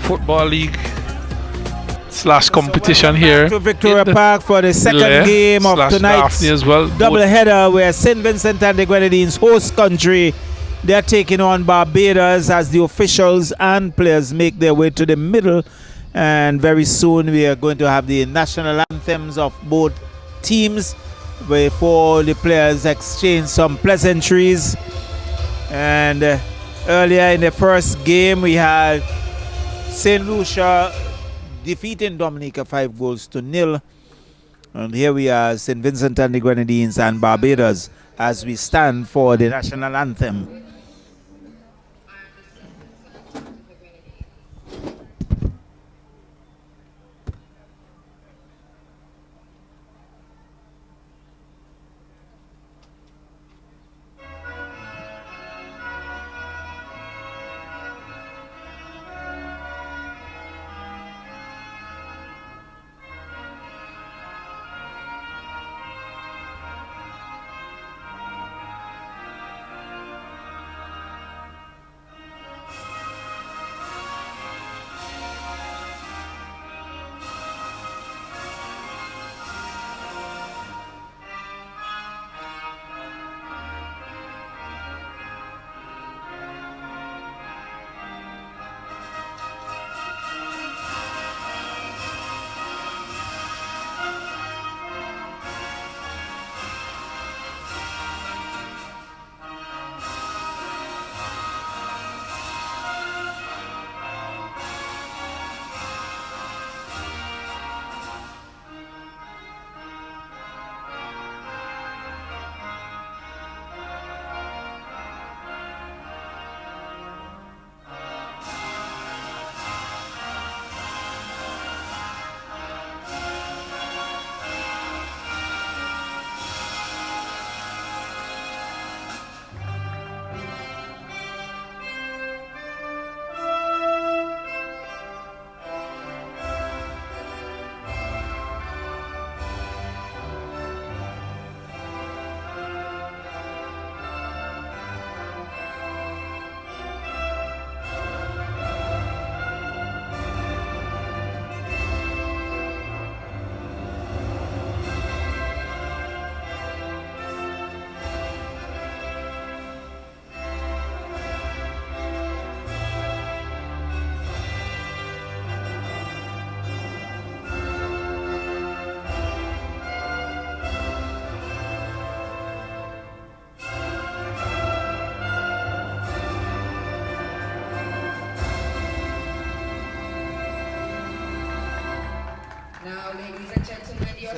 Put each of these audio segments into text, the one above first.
Football League / competition here to Victoria Park for the second game of tonight's as well. double header, where St. Vincent and the Grenadines, host country, they are taking on Barbados as the officials and players make their way to the middle. And very soon we are going to have the national anthems of both teams before the players exchange some pleasantries. And earlier in the first game we had St. Lucia defeating Dominica 5-0. And here we are, St. Vincent and the Grenadines and Barbados, as we stand for the national anthem.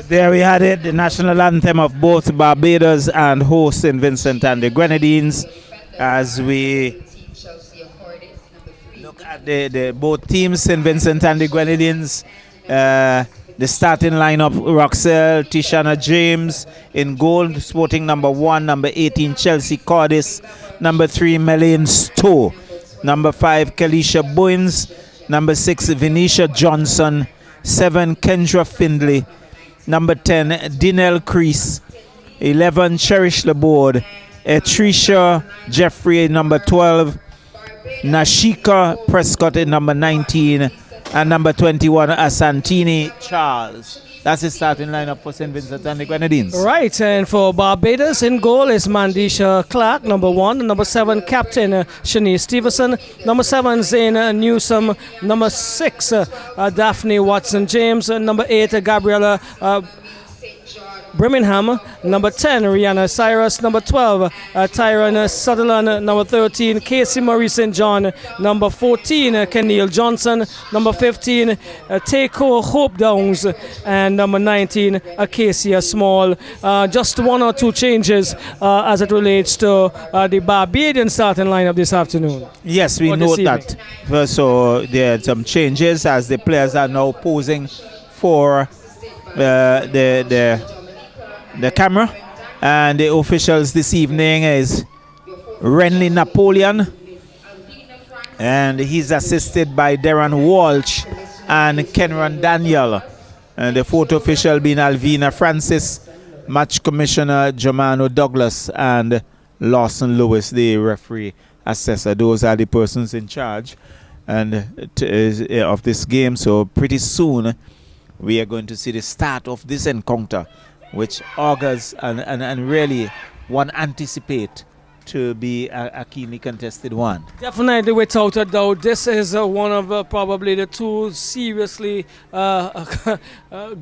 There we had it, the national anthem of both Barbados and host St. Vincent and the Grenadines. As we look at the both teams, St. Vincent and the Grenadines, the starting lineup: Roxelle, Tishana James in goal, sporting number 1, number 18 Chelsea Cordis, number 3 Melaine Stowe, number 5 Kelisha Boynes, number 6 Venetia Johnson, 7 Kendra Findlay, number 10 Dinelle Crease, 11 Cherish Laborde, Tricia Jeffrey number 12, Nashika Prescott in number 19, and number 21 Asantini Charles. That's the starting lineup for St. Vincent and the Grenadines. Right, and for Barbados in goal is Mandisha Clark, number 1. Number 7, Captain Shanice Stevenson. Number 7, Zane Newsom. Number 6, Daphne Watson-James. Number 8, Gabriella Birmingham. Number 10, Rihanna Cyrus. Number 12, Tyron Sutherland. Number 13, Casey Marie St. John. Number 14, Keneal Johnson. Number 15, Takeo Hope Downs. And number 19, Acacia Small. Just 1 or 2 changes as it relates to the Barbadian starting lineup this afternoon. Yes, we note that. So there are some changes as the players are now posing for the camera, and the officials this evening is Renly Napoleon, and he's assisted by Darren Walsh and Kenron Daniel, and the fourth official being Alvina Francis, match commissioner Germano Douglas, and Lawson Lewis, the referee assessor. Those are the persons in charge and of this game. So pretty soon we are going to see the start of this encounter, which augurs and really one anticipate to be a keenly contested one. Definitely, without a doubt, this is one of probably the 2 seriously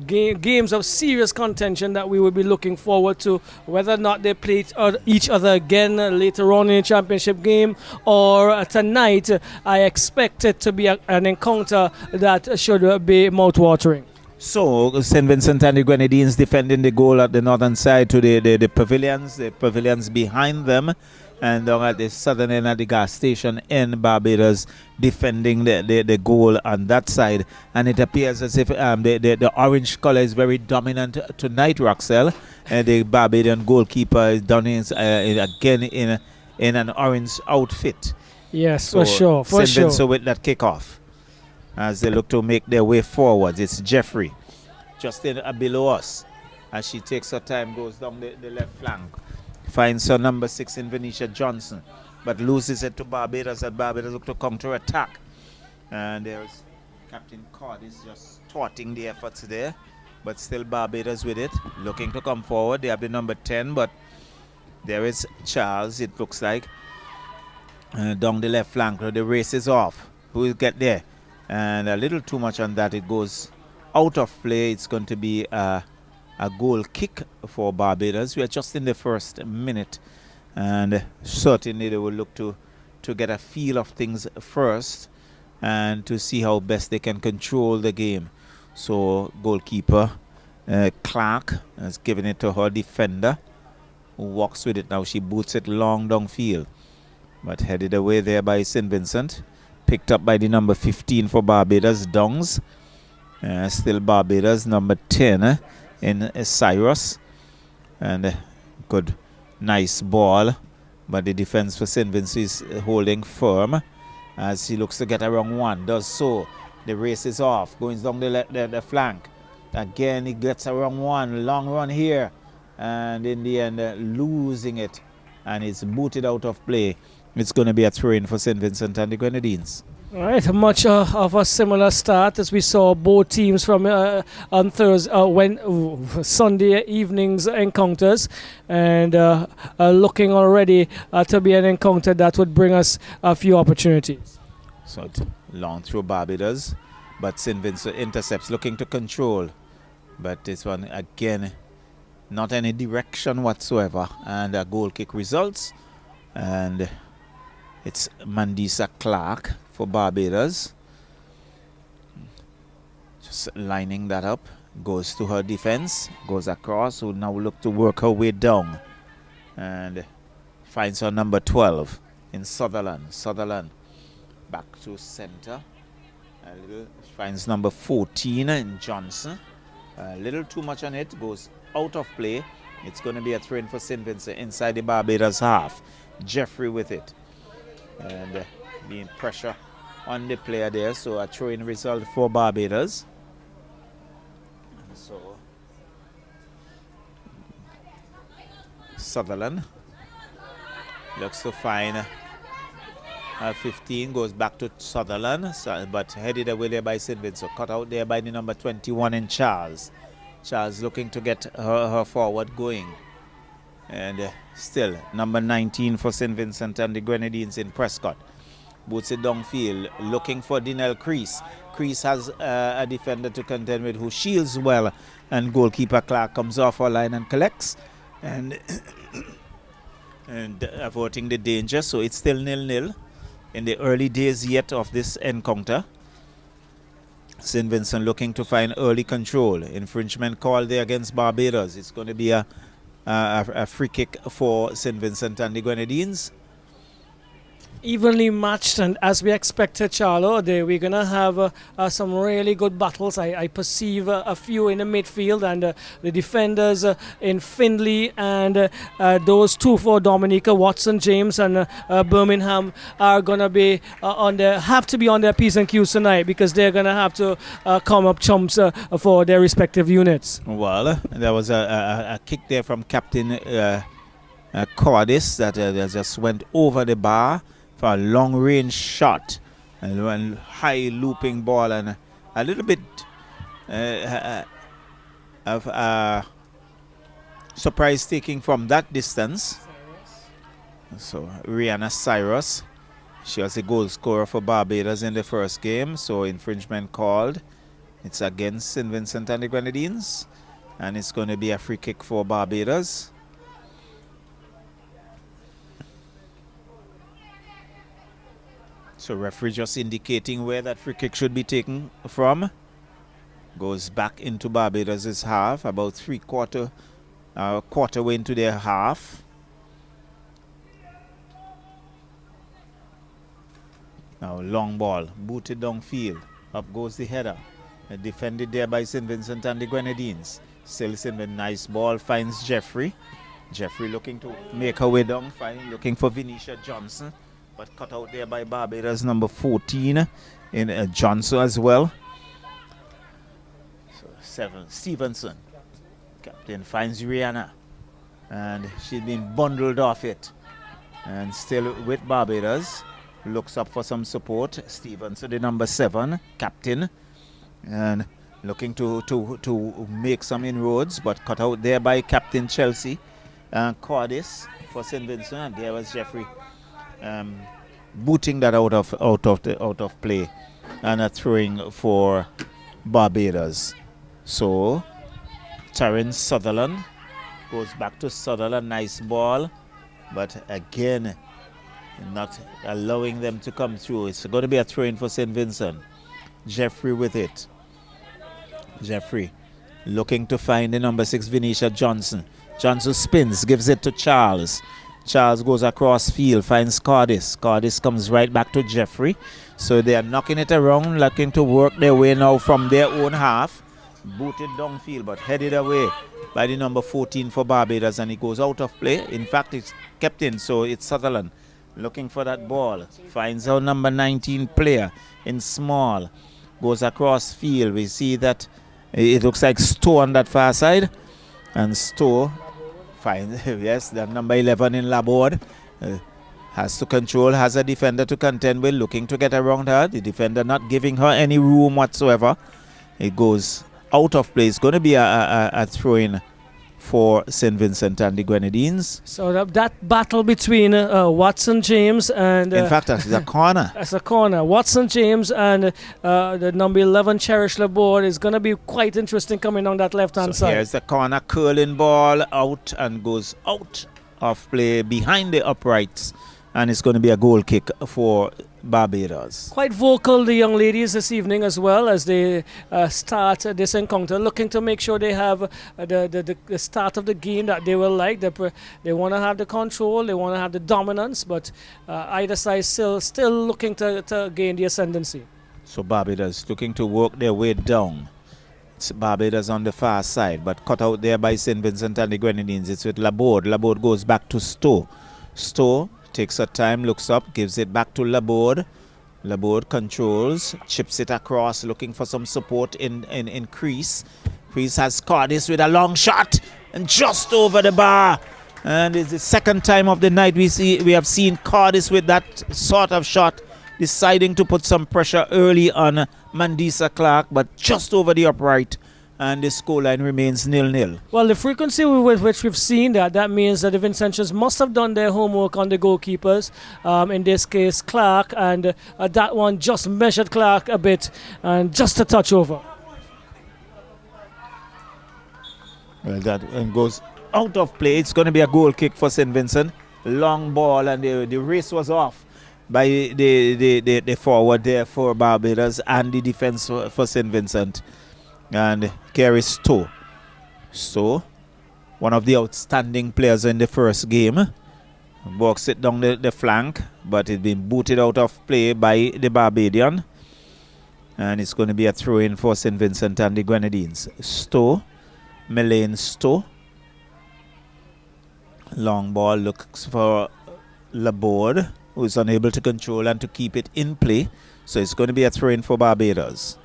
games of serious contention that we will be looking forward to, whether or not they play each other again later on in the championship game or tonight. I expect it to be an encounter that should be mouth-watering. So, St. Vincent and the Grenadines defending the goal at the northern side to the pavilions behind them, and down at the southern end of the gas station in Barbados defending the goal on that side. And it appears as if the orange color is very dominant tonight, Roxelle. The Barbadian goalkeeper is done again in an orange outfit. Yes, so for sure. St. Vincent with that kickoff as they look to make their way forward. It's Jeffrey just below us as she takes her time, goes down the left flank, finds her number 6 in Venetia Johnson, but loses it to Barbados, and Barbados look to counter attack. And there's Captain Cordis just thwarting the efforts there, but still Barbados with it, looking to come forward. They have the number 10, but there is Charles, it looks like, down the left flank. The race is off. Who will get there? And a little too much on that. It goes out of play. It's going to be a goal kick for Barbados. We are just in the first minute, and certainly they will look to get a feel of things first and to see how best they can control the game. So goalkeeper Clark has given it to her defender, who walks with it now. She boots it long downfield, but headed away there by St. Vincent. Picked up by the number 15 for Barbados, Dongs. Still Barbados, number 10 in Cyrus. And good, nice ball. But the defense for St. Vincent is holding firm as he looks to get around one. Does so. The race is off. Going down the flank. Again, he gets around one. Long run here. And in the end, losing it. And it's booted out of play. It's going to be a throw-in for St. Vincent and the Grenadines. All right, much of a similar start as we saw both teams from on Thursday, Sunday evening's encounters, and looking already to be an encounter that would bring us a few opportunities. So long through Barbados, but St. Vincent intercepts, looking to control, but this one again, not any direction whatsoever, and a goal kick results, and it's Mandisa Clark for Barbados. Just lining that up. Goes to her defense. Goes across. Who now look to work her way down. And finds her number 12 in Sutherland. Sutherland back to center. Finds number 14 in Johnson. A little too much on it. Goes out of play. It's going to be a throw-in for St. Vincent inside the Barbados half. Jeffrey with it. And being pressure on the player there, so a throw-in result for Barbados. So Sutherland looks to find 15, goes back to Sutherland, but headed away there by St. Vincent. Cut out there by the number 21 in Charles. Charles looking to get her forward going. And still, number 19 for St. Vincent and the Grenadines in Prescott. Boots it downfield, looking for Dinell Crease. Crease has a defender to contend with who shields well. And goalkeeper Clark comes off our line and collects. And, and averting the danger. So it's still 0-0 in the early days yet of this encounter. St. Vincent looking to find early control. Infringement call there against Barbados. It's going to be a free kick for St. Vincent and the Grenadines. Evenly matched, and as we expected, Charlo, we're going to have some really good battles. I perceive a few in the midfield, and the defenders in Findlay and those two for Dominica, Watson, James, and Birmingham are going to be have to be on their P's and Q's tonight, because they're going to have to come up chumps for their respective units. Well, there was a kick there from Captain Cordis that just went over the bar for a long-range shot, and high looping ball, and a little bit of surprise taking from that distance. So Rihanna Cyrus, she was a goal scorer for Barbados in the first game, so infringement called. It's against St. Vincent and the Grenadines, and it's going to be a free kick for Barbados. So referee just indicating where that free kick should be taken from. Goes back into Barbados' half, about quarter way into their half. Now long ball, booted downfield. Up goes the header. Defended there by St. Vincent and the Grenadines. Still St. Nice ball, finds Jeffrey. Jeffrey looking to make her way down, looking for Venetia Johnson. But cut out there by Barbados number 14 in Johnson as well. So 7, Stevenson. Captain finds Rihanna. And she's been bundled off it. And still with Barbados. Looks up for some support. Stevenson, the number 7, captain. And looking to make some inroads. But cut out there by Captain Chelsea. Cordis for St. Vincent. And there was Jeffrey. Booting that out of play, and a throwing for Barbados. So Terence Sutherland goes back to Sutherland. Nice ball, but again not allowing them to come through. It's going to be a throw-in for St. Vincent. Jeffrey with it. Jeffrey looking to find the number 6 Venetia Johnson. Johnson spins, gives it to Charles. Charles goes across field, finds Cordis. Cordis comes right back to Jeffrey. So they are knocking it around, looking to work their way now from their own half. Booted downfield, but headed away by the number 14 for Barbados, and he goes out of play. In fact, it's kept in, so it's Sutherland looking for that ball. Finds our number 19 player in small. Goes across field. We see that it looks like Stowe on that far side. And Stowe finds, yes, the number 11 in Laborde. Has to control, has a defender to contend with, looking to get around her. The defender not giving her any room whatsoever. It goes out of play. It's going to be a throw-in for St. Vincent and the Grenadines. So that battle between Watson James and... in fact, that's a corner. That's a corner. Watson James and the number 11 Cherish Laborde is going to be quite interesting coming on that left-hand side. Here's the corner, curling ball out and goes out of play behind the uprights. And it's going to be a goal kick for Barbados. Quite vocal, the young ladies this evening as well, as they start this encounter, looking to make sure they have the start of the game that they will like. They want to have the control, they want to have the dominance, but either side still looking to gain the ascendancy. So Barbados looking to work their way down. It's Barbados on the far side, but cut out there by St. Vincent and the Grenadines. It's with Laborde. Laborde goes back to Stowe. Stowe takes her time, looks up, gives it back to Laborde. Laborde controls, chips it across, looking for some support in Crease. Crease has Cordis with a long shot and just over the bar. And it's the second time of the night we have seen Cordis with that sort of shot, deciding to put some pressure early on Mandisa Clark, but just over the upright. and the scoreline remains 0-0. Well, the frequency with which we've seen that means that the Vincentians must have done their homework on the goalkeepers. In this case, Clark, and that one just measured Clark a bit and just a touch over. Well, that one goes out of play. It's going to be a goal kick for St. Vincent. Long ball, and the race was off by the forward there for Barbados and the defense for St. Vincent. And carries Stowe, one of the outstanding players in the first game, walks it down the flank, but it's been booted out of play by the Barbadian, and it's going to be a throw-in for St. Vincent and the Grenadines. Stowe, long ball, looks for Laborde, who is unable to control and to keep it in play, so it's going to be a throw-in for Barbados.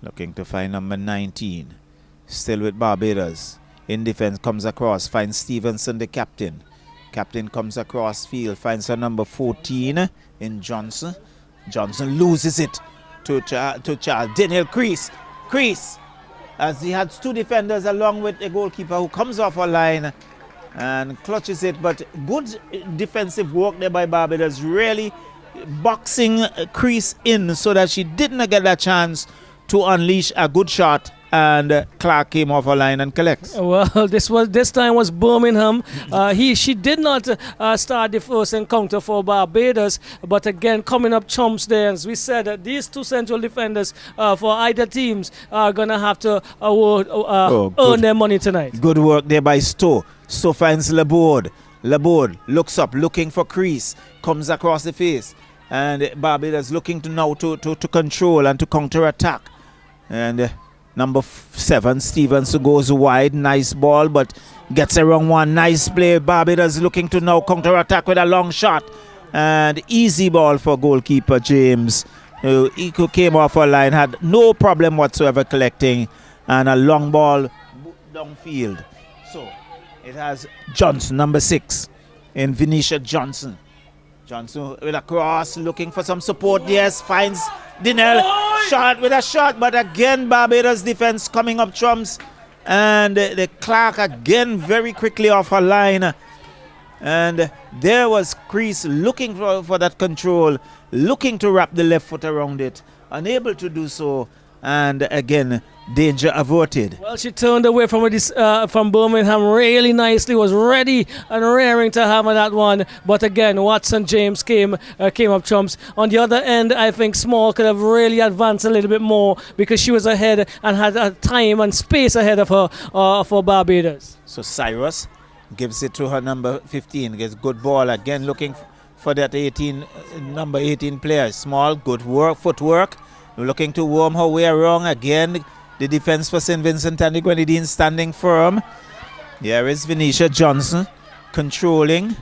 Looking to find number 19. Still with Barbados. In defense, comes across, finds Stevenson, the captain. Captain comes across field, finds her number 14 in Johnson. Johnson loses it to Charles. Daniel Crease, as he has two defenders along with a goalkeeper who comes off a line and clutches it. But good defensive work there by Barbados, really boxing Crease in so that she didn't get that chance to unleash a good shot, and Clark came off a line and collects. Well, this time was Birmingham. She did not start the first encounter for Barbados, but again coming up chumps there. As we said, these two central defenders for either teams are gonna have to earn their money tonight. Good work there by Stowe. Stowe finds Laborde. Laborde looks up, looking for Crease, comes across the face, and Barbados looking to now to control and to counter attack. And number 7, Stevens, goes wide. Nice ball, but gets around one. Nice play. Barbados looking to now counter-attack with a long shot. And easy ball for goalkeeper James. He came off a line, had no problem whatsoever collecting. And a long ball downfield. So it has Johnson, number 6, in Venetia Johnson. Johnson with a cross, looking for some support. Yes, finds Dinell. Shot with a shot, but again Barbados defense coming up trumps, and the Clark again very quickly off her line, and there was Crease looking for that control, looking to wrap the left foot around it, unable to do so, and again danger averted. Well, she turned away from Birmingham really nicely, was ready and raring to hammer that one, but again Watson James came up trumps. On the other end, I think Small could have really advanced a little bit more because she was ahead and had time and space ahead of her for Barbados. So Cyrus gives it to her number 15, gets good ball again, looking for that number 18 player. Small, good work, footwork, looking to worm her way around again. The defense for St. Vincent and the Grenadines standing firm. Here is Venetia Johnson controlling,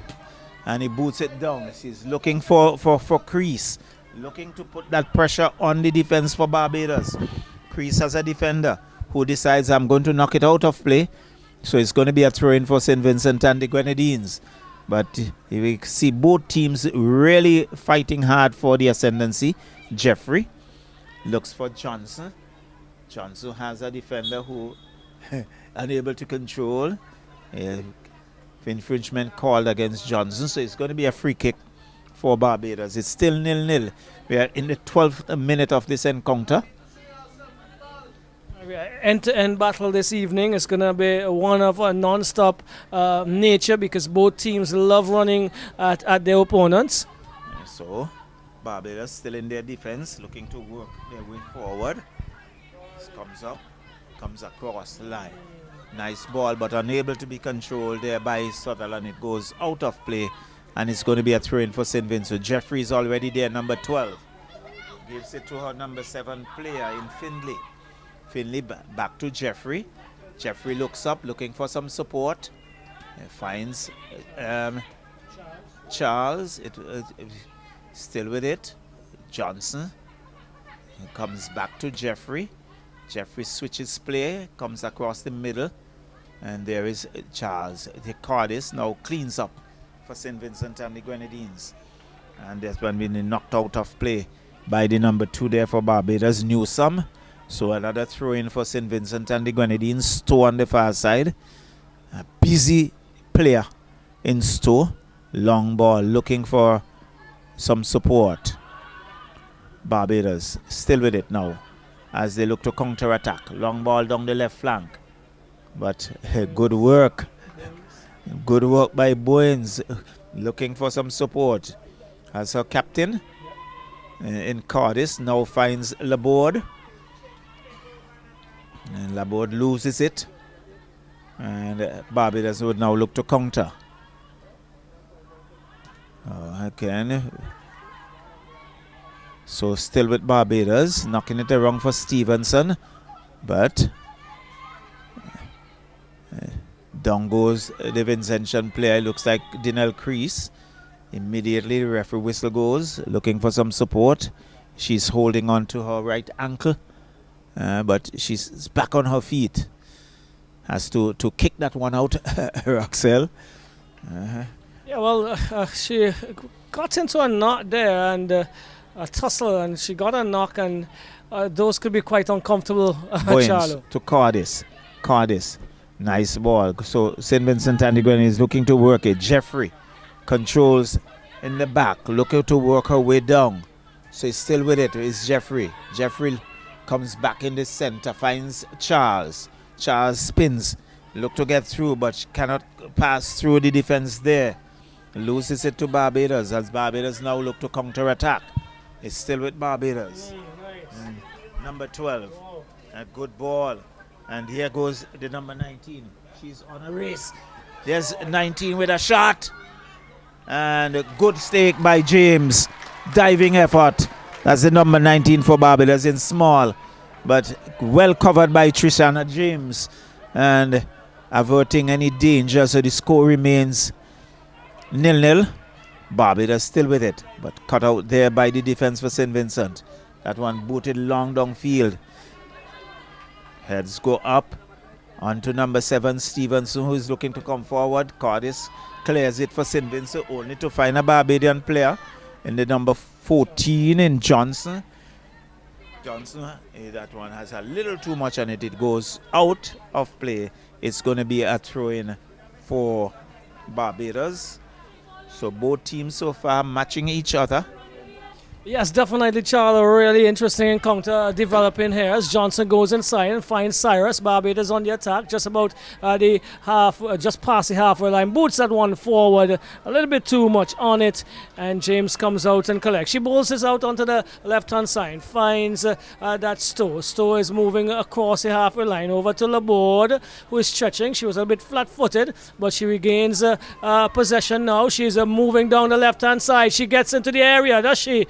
and he boots it down. She's looking for Crease, looking to put that pressure on the defense for Barbados. Crease as a defender who decides, I'm going to knock it out of play. So it's going to be a throw-in for St. Vincent and the Grenadines. But we see both teams really fighting hard for the ascendancy. Jeffrey looks for Johnson. Johnson has a defender who unable to control. Infringement called against Johnson, so it's going to be a free kick for Barbados. It's still 0-0. We are in the 12th minute of this encounter. End-to-end battle this evening. It's going to be one of a non-stop nature because both teams love running at their opponents. So Barbados still in their defense, looking to work their way forward. Comes up, comes across the line. Nice ball, but unable to be controlled there by Sutherland. It goes out of play, and it's going to be a throw-in for St. Vincent. Jeffrey is already there, number 12. Gives it to her number 7 player in Findlay. Findlay back to Jeffrey. Jeffrey looks up, looking for some support. Finds Charles. Still with it. Johnson. Comes back to Jeffrey. Jeffrey switches play, comes across the middle, and there is Charles. The Cardis now cleans up for St. Vincent and the Grenadines. And there's one being knocked out of play by the number 2 there for Barbados, Newsome. So another throw in for St. Vincent and the Grenadines. Stowe on the far side. A busy player in Stowe. Long ball looking for some support. Barbados still with it now as they look to counter attack. Long ball down the left flank. But good work. Good work by Bowens. Looking for some support. As her captain in Cardiff now finds Laborde. And Laborde loses it. And Barbados would now look to counter. Again. So still with Barbados. Knocking it around for Stevenson. But down goes the Vincentian player. Looks like Dinelle Crease. Immediately the referee whistle goes. Looking for some support. She's holding on to her right ankle. But she's back on her feet. Has to kick that one out, Roxelle. Yeah, well, she got into a knot there and a tussle, and she got a knock, and those could be quite uncomfortable, Charlo. To Cardiff. Nice ball. So St. Vincent and the Grenadines is looking to work it. Jeffrey controls in the back, looking to work her way down. So he's still with it. It's Jeffrey. Jeffrey comes back in the center, finds Charles. Charles spins, look to get through, but cannot pass through the defense there. Loses it to Barbados as Barbados now look to counter attack. It's still with Barbados. Nice. Number 12, a good ball. And here goes the number 19. She's on a race. There's 19 with a shot. And a good stake by James. Diving effort. That's the number 19 for Barbados in small. But well covered by Trishana James. And averting any danger. So the score remains 0-0. Barbados still with it. But cut out there by the defense for St. Vincent. That one booted long downfield. Heads go up onto number 7, Stevenson, who is looking to come forward. Cardiff clears it for St. Vincent, only to find a Barbadian player in the number 14 in Johnson. That one has a little too much on it. It goes out of play. It's going to be a throw-in for Barbados. So both teams so far matching each other. Yes, definitely, Charlie. Really interesting encounter developing here as Johnson goes inside and finds Cyrus. Barbados on the attack, just about the half, just past the halfway line. Boots that one forward, a little bit too much on it, and James comes out and collects. She bowls this out onto the left-hand side, finds that Stowe. Stowe is moving across the halfway line over to Laborde, who is stretching. She was a bit flat-footed, but she regains possession now. She's moving down the left-hand side. She gets into the area, does she?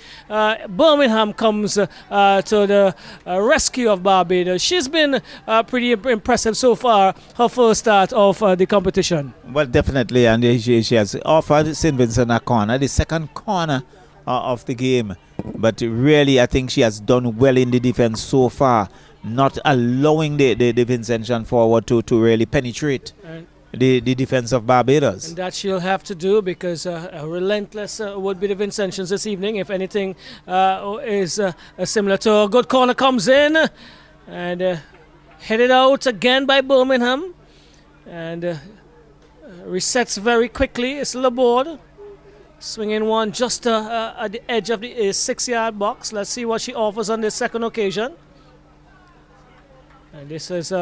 Birmingham comes to the rescue of Barbados. She's been pretty impressive so far, her first start of the competition. Well, definitely, and she has offered St. Vincent a corner, the second corner of the game. But really, I think she has done well in the defense so far, not allowing the Vincentian forward to really penetrate the defense of Barbados. And that she'll have to do because relentless would be the Vincentians this evening. If anything is similar to a good corner comes in and headed out again by Birmingham and resets very quickly. It's Laborde swinging one just at the edge of the 6-yard box. Let's see what she offers on this second occasion. And this is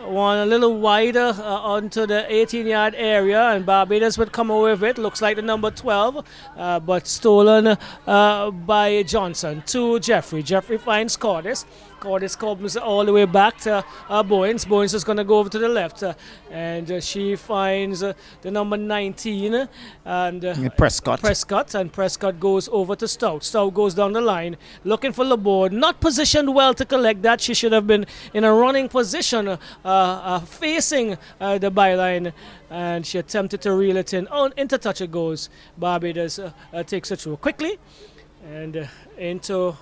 one a little wider onto the 18-yard area, and Barbados would come away with it. Looks like the number 12, but stolen by Johnson to Jeffrey. Jeffrey finds Cardiff. Cardiff comes all the way back to Bowens. Bowens is going to go over to the left, and she finds the number 19 and Prescott, and Prescott goes over to Stout. Stout goes down the line looking for Laborde. Not positioned well to collect that. She should have been in a running position facing the byline, and she attempted to reel it in. Into touch it goes. Barbados takes it through quickly and into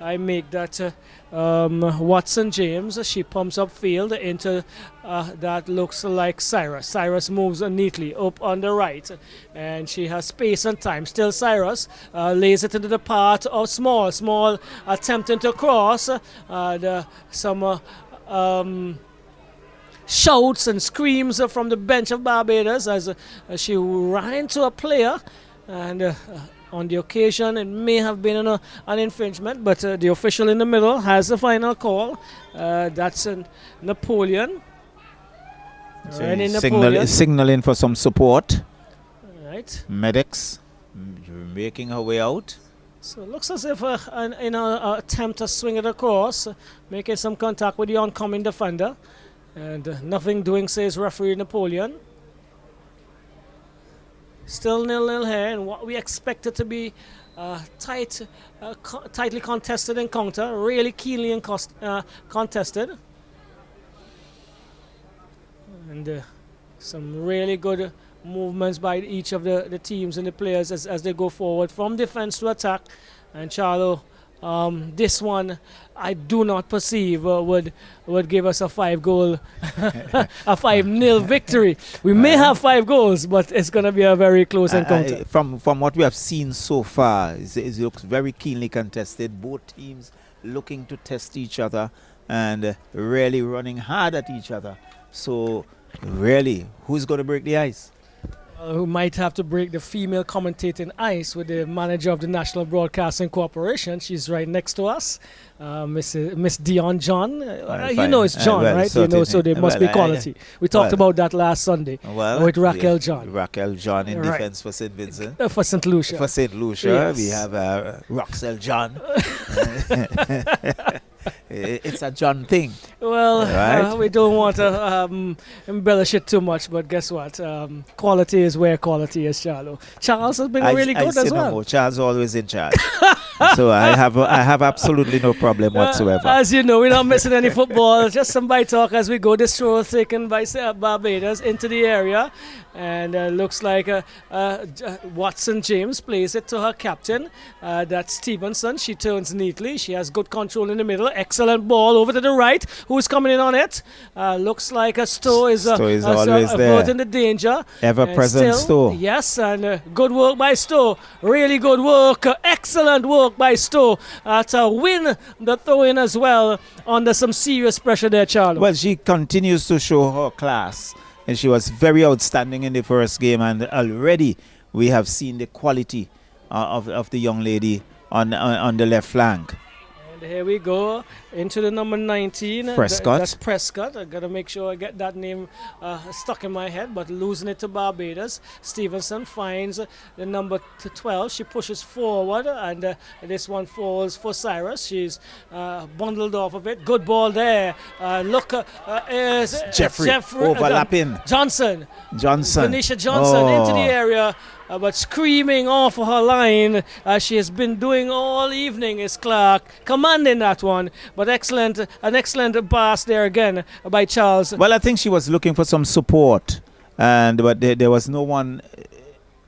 I make that Watson James. She pumps up field into that looks like Cyrus. Cyrus moves neatly up on the right, and she has space and time. Still Cyrus lays it into the path of Small attempting to cross. Some shouts and screams from the bench of Barbados as she ran into a player, and on the occasion it may have been an infringement, but the official in the middle has the final call. That's Napoleon. Signaling for some support. Right. Medics making her way out. So it looks as if in an attempt to swing it across, making some contact with the oncoming defender. And nothing doing, says referee Napoleon. Still 0-0 here, and what we expected to be tightly contested encounter, really keenly contested. And some really good movements by each of the teams and the players as they go forward from defense to attack. And Charlo, this one I do not perceive would give us a 5-goal, a 5-0 victory. We may have 5 goals, but it's going to be a very close encounter. From what we have seen so far, it looks very keenly contested. Both teams looking to test each other and really running hard at each other. So really, who's going to break the ice? Who might have to break the female commentating ice with the manager of the National Broadcasting Corporation. She's right next to us, Miss Dion John. You know it's John, right? You know, so there must be quality. We talked about that last Sunday with Raquel John. Raquel John in defense for St. Vincent. For St. Lucia. For St. Lucia, yes. We have Roxelle John. It's a John thing. Well, right? We don't want to embellish it too much, but guess what? Quality is where quality is, Charlo. Charles has been really good as well. No, Charles always in charge. So I have absolutely no problem whatsoever. As you know, we're not missing any football. Just some bite talk as we go. This throw is taken by Barbados into the area. And looks like Watson James plays it to her captain. That's Stevenson. She turns neatly. She has good control in the middle. Excellent ball over to the right. Who's coming in on it? Looks like a Stowe is always there. Averting the danger. Ever-present Stowe. Yes, and good work by Stowe. Really good work. Excellent work by Stowe to win the throw-in as well under some serious pressure there, Charlie. Well, she continues to show her class. And she was very outstanding in the first game, and already we have seen the quality of the young lady on the left flank. And here we go into the number 19. Prescott. That's Prescott. I gotta make sure I get that name stuck in my head, but losing it to Barbados. Stevenson finds the number 12. She pushes forward, and this one falls for Cyrus. She's bundled off of it. Good ball there. Look, is Jeffrey overlapping. Johnson. Venetia Johnson into the area. But screaming off her line, as she has been doing all evening, is Clark commanding that one. But an excellent pass there again by Charles. Well, I think she was looking for some support, but there was no one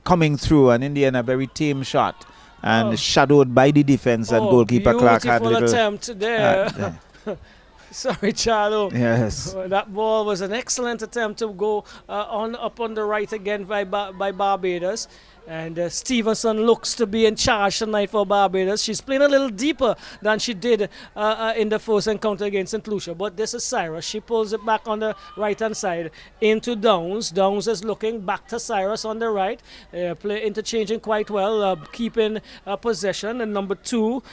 coming through. And in the end, a very tame shot, and shadowed by the defense, and goalkeeper Clark had a little attempt there. Sorry, Charlo. Yes. That ball was an excellent attempt to go up on the right again by Barbados. And Stevenson looks to be in charge tonight for Barbados. She's playing a little deeper than she did in the first encounter against St. Lucia. But this is Cyrus. She pulls it back on the right-hand side into Downs. Downs is looking back to Cyrus on the right. Interchanging quite well, keeping possession. And number 2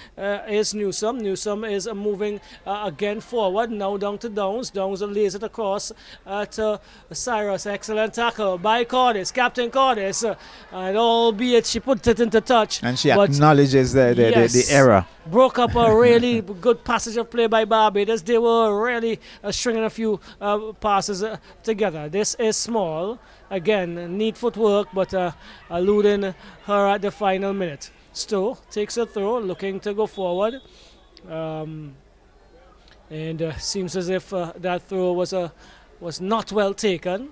is Newsome. Newsome is moving again forward. Now down to Downs. Downs lays it across to Cyrus. Excellent tackle by Cordis, Captain Cordis. And albeit she put it into touch. And she acknowledges the error. Broke up a really good passage of play by Barbados. They were really stringing a few passes together. This is Small. Again, neat footwork, but eluding her at the final minute. Stowe takes a throw, looking to go forward. And seems as if that throw was not well taken.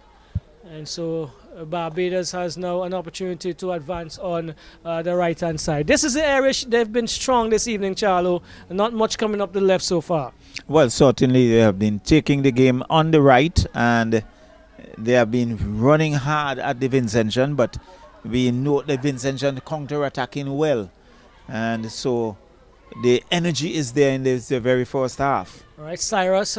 And so Barbados has now an opportunity to advance on the right-hand side. This is the area they've been strong this evening, Charlo. Not much coming up the left so far. Well, certainly they have been taking the game on the right, and they have been running hard at the Vincentian, but we know the Vincentian counter-attacking well. And so the energy is there in the very first half. All right, Cyrus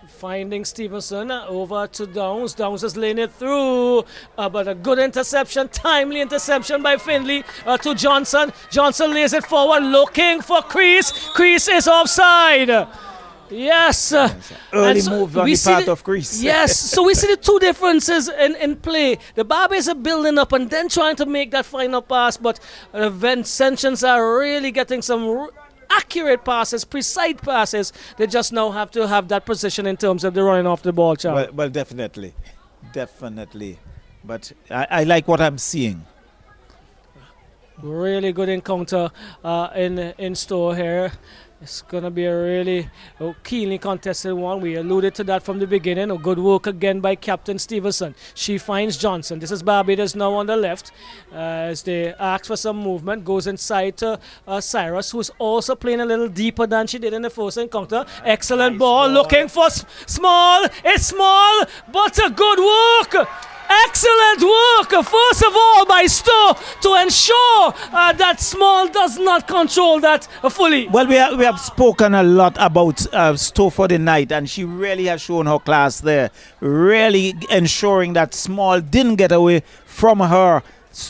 finding Stevenson over to Downs. Downs is laying it through, but a good interception, timely interception by Findlay to Johnson. Johnson lays it forward, looking for Crease. Crease is offside. Yes. Early move on the part of Greece. Yes. So we see the two differences in play. The Barbados are building up and then trying to make that final pass, but the Vincentians are really getting some accurate passes, precise passes. They just now have to have that precision in terms of the running off the ball, Charles. Well, definitely. But I like what I'm seeing. Really good encounter in store here. It's going to be a really keenly contested one. We alluded to that from the beginning. A good work again by Captain Stevenson. She finds Johnson. This is Barbados now on the left. As they ask for some movement. Goes inside to Cyrus, who's also playing a little deeper than she did in the first encounter. Excellent nice ball. Looking for small. It's small, but a good work. Excellent work, first of all, by Stowe to ensure that Small does not control that fully. Well, we have spoken a lot about Stowe for the night, and she really has shown her class there, really ensuring that Small didn't get away from her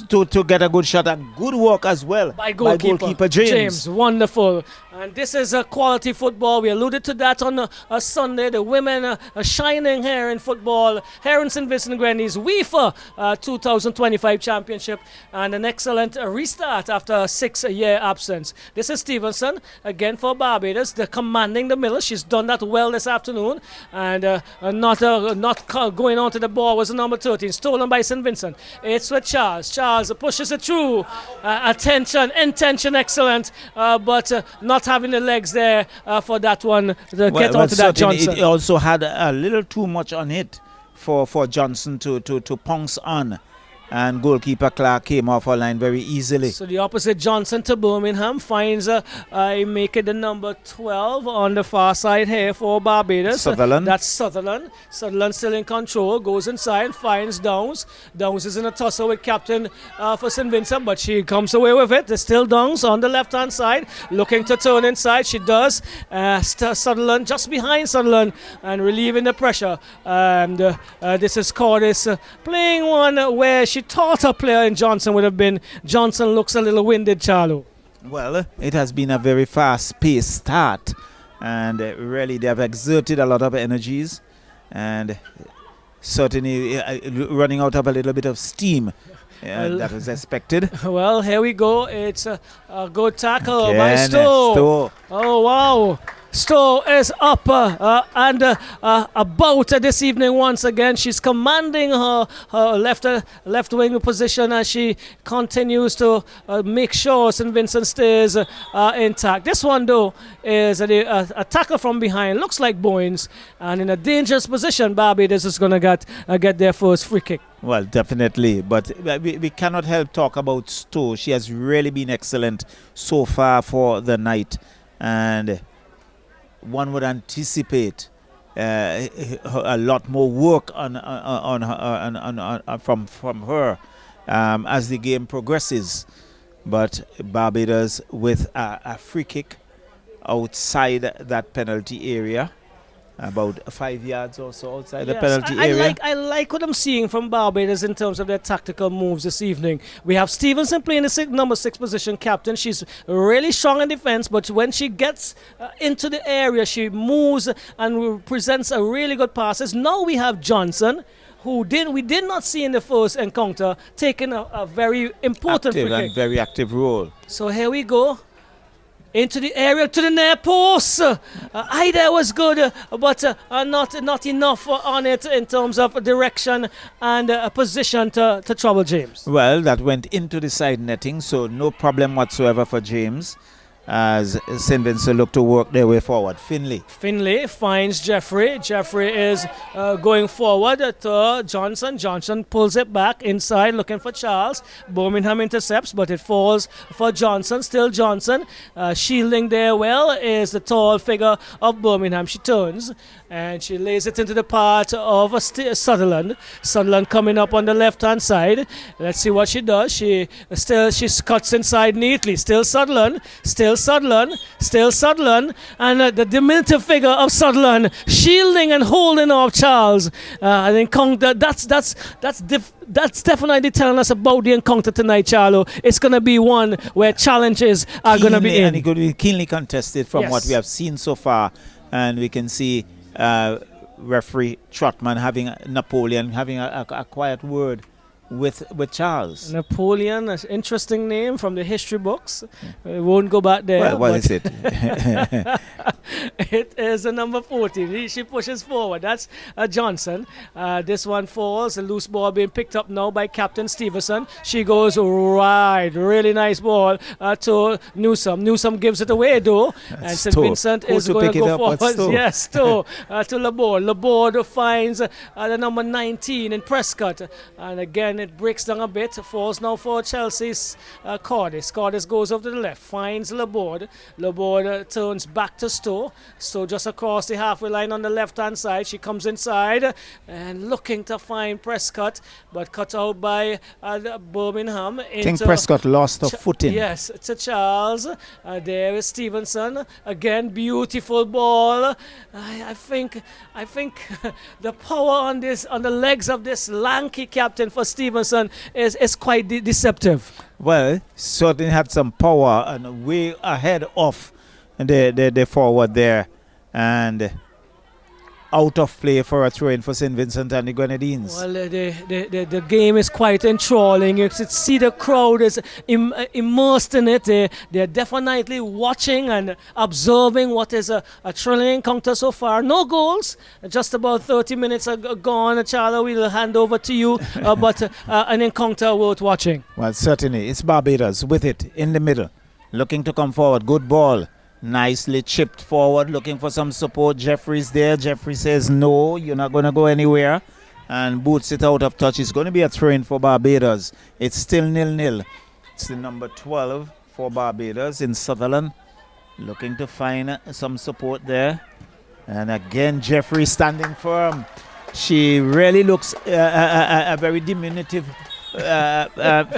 to get a good shot, and good work as well by goalkeeper James. Wonderful. And this is a quality football. We alluded to that on a Sunday. The women are shining here in football. Here in St. Vincent Grenadines, Wifa 2025 championship, and an excellent restart after a 6-year absence. This is Stevenson again for Barbados. They're commanding the middle. She's done that well this afternoon, and not going on to the ball was the number 13, stolen by St. Vincent. It's with Charles. Charles pushes it through. Intention excellent, but not having the legs there for that one to get onto that Johnson. It also had a little too much on it for Johnson to pounce on, and goalkeeper Clark came off her line very easily. So the opposite Johnson to Birmingham finds make it the number 12 on the far side here for Barbados. Sutherland. That's Sutherland. Sutherland still in control, goes inside, finds Downs. Downs is in a tussle with captain for St. Vincent, but she comes away with it. There's still Downs on the left-hand side, looking to turn inside. She does. Sutherland just behind Sutherland and relieving the pressure. And this is Cordis playing one where she thought her player in Johnson would have been. Johnson looks a little winded, Charlo. Well, it has been a very fast-paced start, and really they have exerted a lot of energies, and certainly running out of a little bit of steam. That was expected. Well, here we go. It's a good tackle again, by Stowe. Oh, wow. Stowe is up and about this evening once again. She's commanding her left wing position as she continues to make sure St. Vincent stays intact. This one, though, is a tackle from behind. Looks like Bowens. And in a dangerous position, Barbados is going to get their first free kick. Well, definitely. But we cannot help talk about Stowe. She has really been excellent so far for the night. And one would anticipate a lot more work on her from her as the game progresses. But Barbados with a free kick outside that penalty area, about 5 yards or so outside the penalty area. I like what I'm seeing from Barbados in terms of their tactical moves this evening. We have Stevenson playing the number 6 position, captain. She's really strong in defense, but when she gets into the area, she moves and presents a really good passes. Now we have Johnson, who we did not see in the first encounter, taking a very important free kick. And very active role. So here we go. Into the area, to the near post. Ida was good, but not enough on it in terms of direction and position to trouble James. Well, that went into the side netting, so no problem whatsoever for James. as St. Vincent look to work their way forward. Finlay finds Jeffrey. Jeffrey is going forward to Johnson. Johnson pulls it back inside looking for Charles. Birmingham intercepts, but it falls for Johnson. Still Johnson. Shielding there well is the tall figure of Birmingham. She turns and she lays it into the part of Sutherland. Sutherland coming up on the left-hand side. Let's see what she does. She cuts inside neatly. Still Sutherland. And the diminutive figure of Sutherland shielding and holding off Charles. I think that's definitely telling us about the encounter tonight, Charlo. It's going to be one where challenges are going to be in. And it could be keenly contested from Yes. what we have seen so far. And we can see referee Trotman Napoleon having a quiet word with Charles. Napoleon, an interesting name from the history books. We won't go back there. Well, what is it? It is a number 14. She pushes forward. That's Johnson. This one falls. A loose ball being picked up now by Captain Stevenson. She goes right. Really nice ball to Newsom. Newsom gives it away though. And St. Vincent is going to go forward. Yes, to Laborde. Laborde finds the number 19 in Prescott. And again, it breaks down a bit. Falls now for Chelsea's Cordis. Cordis goes over to the left. Finds Laborde. Laborde turns back to Stowe. Stowe just across the halfway line on the left-hand side. She comes inside and looking to find Prescott, but cut out by Birmingham. I think Prescott lost her footing. Yes, to Charles. There is Stevenson. Again, beautiful ball. I think the power on the legs of this lanky captain for Stevenson is quite deceptive. Well, certainly had some power and way ahead of the forward there, and out of play for a throw-in for St. Vincent and the Grenadines. Well, the game is quite enthralling. You can see the crowd is immersed in it. They're definitely watching and observing what is a thrilling encounter so far. No goals. Just about 30 minutes are gone. Charlo, we'll hand over to you. But an encounter worth watching. Well, certainly. It's Barbados with it in the middle. Looking to come forward. Good ball. Nicely chipped forward, looking for some support. Jeffrey's there. Jeffrey says, no, you're not going to go anywhere. And boots it out of touch. It's going to be a throw-in for Barbados. It's still 0-0. It's the number 12 for Barbados in Sutherland. Looking to find some support there. And again, Jeffrey standing firm. She really looks a very diminutive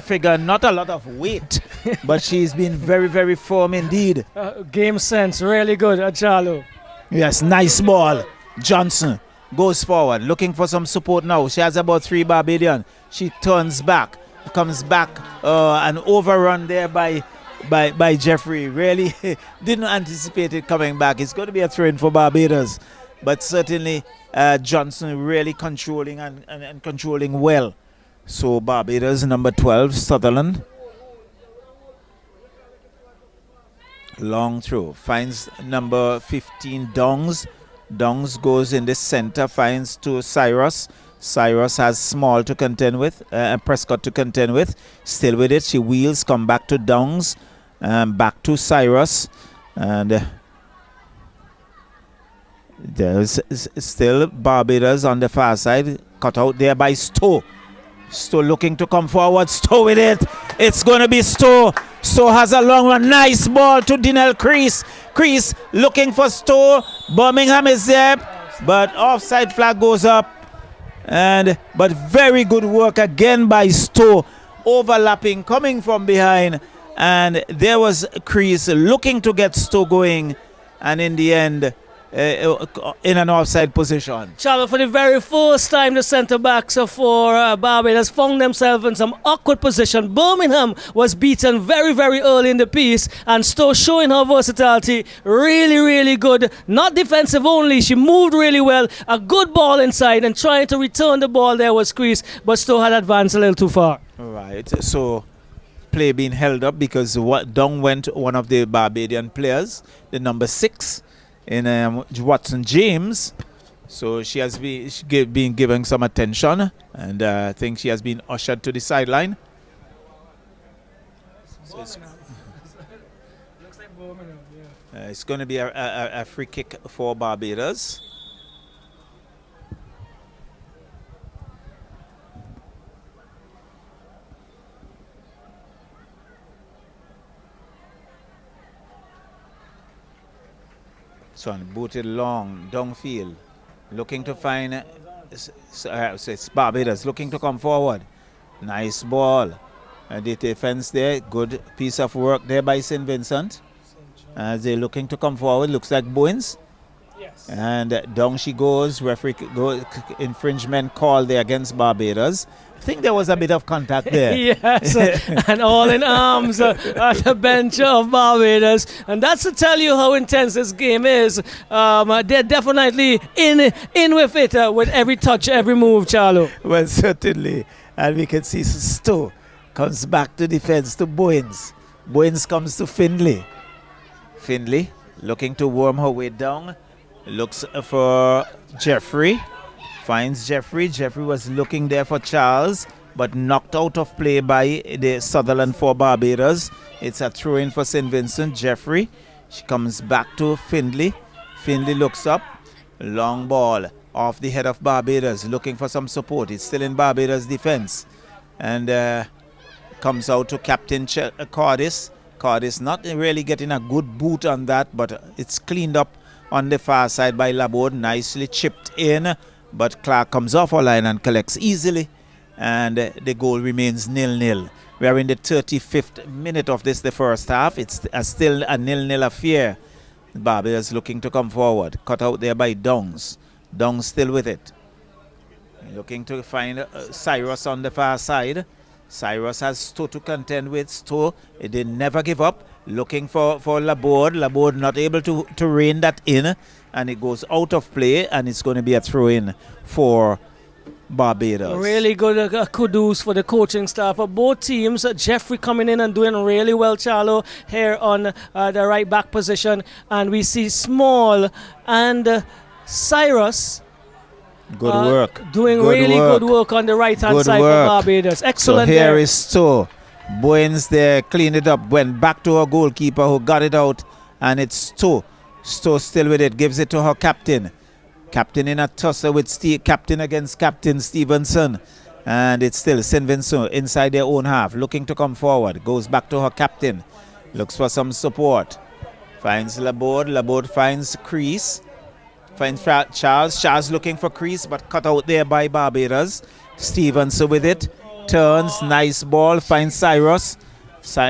figure, not a lot of weight, but she's been very, very firm indeed. Game sense, really good, Charlo. Yes, nice ball. Johnson goes forward, looking for some support now. She has about 3 Barbadian. She turns back, comes back, and overrun there by Jeffrey. Really didn't anticipate it coming back. It's going to be a throw-in for Barbados, but certainly Johnson really controlling and controlling well. So Barbados, number 12, Sutherland. Long throw. Finds number 15, Dongs. Dongs goes in the center, finds to Cyrus. Cyrus has Small to contend with, Prescott to contend with. Still with it. She wheels, come back to Dongs. Back to Cyrus. And there's still Barbados on the far side. Cut out there by Stowe. Stowe looking to come forward. Stowe with it. It's going to be Stowe. Stowe has a long run. Nice ball to Dinell Crease. Crease looking for Stowe. Birmingham is there, but offside flag goes up. But very good work again by Stowe. Overlapping, coming from behind. And there was Crease looking to get Stowe going. And in the end, in an offside position. Charlotte, for the very first time, the centre-backs for Barbados found themselves in some awkward position. Birmingham was beaten very, very early in the piece, and Stowe showing her versatility. Really, really good. Not defensive only. She moved really well. A good ball inside, and trying to return the ball there was Crease, but Stowe had advanced a little too far. Right. So play being held up because down went one of the Barbadian players, the number 6. In Watson James, so she has been given some attention, and I think she has been ushered to the sideline. So looks like Birmingham It's going to be a free kick for Barbados. So booted long downfield, looking to find. So it's Barbados looking to come forward. Nice ball. The defense there, good piece of work there by St. Vincent. As they're looking to come forward, looks like Bowens. Yes. And down she goes. Referee infringement call there against Barbados. I think there was a bit of contact there. Yes, and all in arms at the bench of Barbados. And that's to tell you how intense this game is. They're definitely in with it with every touch, every move, Charlo. Well, certainly. And we can see Stowe comes back to defense to Bowens. Bowens comes to Findlay. Findlay looking to worm her way down. Looks for Jeffrey. Finds Jeffrey. Jeffrey was looking there for Charles, but knocked out of play by the Sutherland for Barbados. It's a throw-in for St. Vincent. Jeffrey. She comes back to Findlay. Findlay looks up. Long ball off the head of Barbados. Looking for some support. It's still in Barbados defense. And comes out to Captain Cordis. Cordis not really getting a good boot on that, but it's cleaned up on the far side by Laborde. Nicely chipped in. But Clark comes off our line and collects easily, and the goal remains 0-0. We are in the 35th minute of the first half. It's still a 0-0 affair. Barbados looking to come forward. Cut out there by Dongs. Dongs still with it. Looking to find Cyrus on the far side. Cyrus has Stowe to contend with. Stowe, they never give up. Looking for Laborde. Laborde not able to rein that in. And it goes out of play, and it's going to be a throw-in for Barbados. Really good kudos for the coaching staff of both teams. Jeffrey coming in and doing really well, Charlo, here on the right back position. And we see Small and Cyrus good work. Doing good work on the right-hand side for Barbados. Excellent. So here is Stowe. Bowens there cleaned it up, went back to her goalkeeper who got it out, and it's Stowe. Stowe still with it, gives it to her captain. Captain in a tussle with captain against captain Stevenson. And it's still St. Vincent inside their own half, looking to come forward. Goes back to her captain. Looks for some support. Finds Laborde. Laborde finds Crease. Finds Charles. Charles looking for Crease, but cut out there by Barbados. Stevenson with it. Turns. Nice ball. Finds Cyrus.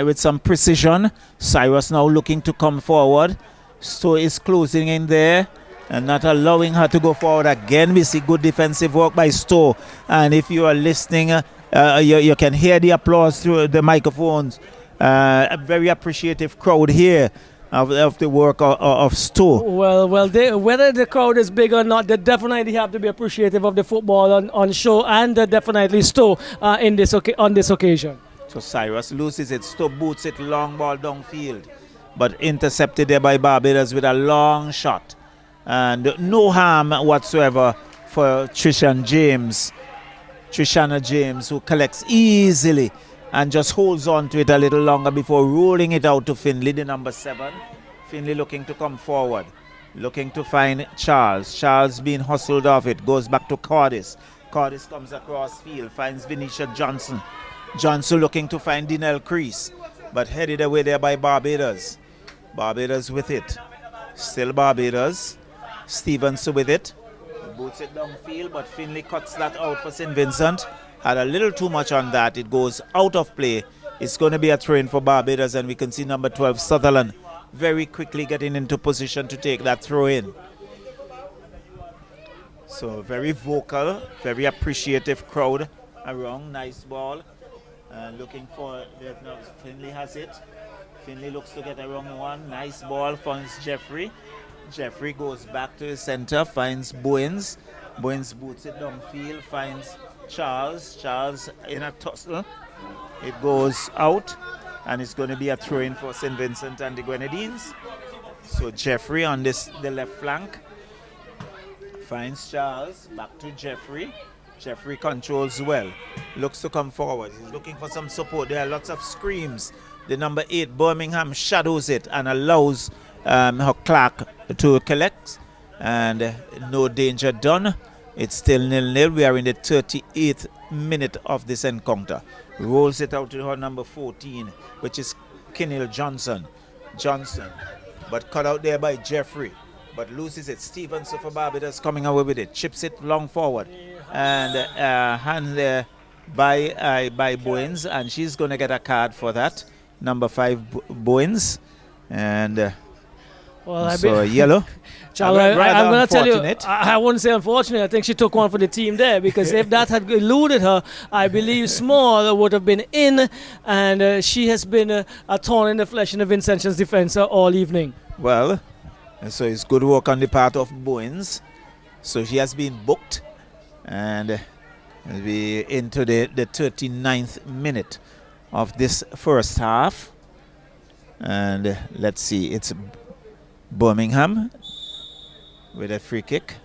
With some precision. Cyrus now looking to come forward. Stowe is closing in there and not allowing her to go forward again. We see good defensive work by Stowe. And if you are listening, you can hear the applause through the microphones. A very appreciative crowd here of the work of Stowe. Well, whether the crowd is big or not, they definitely have to be appreciative of the football on show, and definitely Stowe on this occasion. So Cyrus loses it. Stowe boots it, long ball downfield, but intercepted there by Barbados with a long shot. And no harm whatsoever for Trishana James, who collects easily and just holds on to it a little longer before rolling it out to Findlay, the number 7. Findlay looking to come forward, looking to find Charles. Charles being hustled off it, goes back to Cordis. Cordis comes across field, finds Venetia Johnson. Johnson looking to find Dinelle Crease, but headed away there by Barbados. Barbados with it. Still Barbados. Stevenson with it. Boots it downfield, but Findlay cuts that out for St. Vincent. Had a little too much on that. It goes out of play. It's going to be a throw-in for Barbados, and we can see number 12, Sutherland, very quickly getting into position to take that throw-in. So very vocal, very appreciative crowd around. Nice ball. Looking for, Findlay has it. Findlay looks to get around one. Nice ball, finds Jeffrey. Jeffrey goes back to the center, finds Bowens. Bowens boots it downfield, finds Charles. Charles in a tussle. It goes out, and it's going to be a throw-in for St. Vincent and the Grenadines. So Jeffrey on the left flank finds Charles, back to Jeffrey. Jeffrey controls well, looks to come forward. He's looking for some support. There are lots of screams. The number 8, Birmingham, shadows it and allows Clark to collect, and no danger done. It's still 0-0. We are in the 38th minute of this encounter. Rolls it out to her number 14, which is Kenil Johnson, but cut out there by Jeffrey, but loses it. Stevenson for Barbados coming away with it, chips it long forward, and hand there by Bowens, and she's going to get a card for that. Number 5 Bowens, and yellow. Charlie, I'm going to tell you, I wouldn't say unfortunate. I think she took one for the team there, because if that had eluded her, I believe Small would have been in, and she has been a thorn in the flesh in the Vincentians' defense all evening. Well, so it's good work on the part of Bowens. So she has been booked, and we're into the 39th minute of this first half. And let's see, it's Birmingham with a free kick,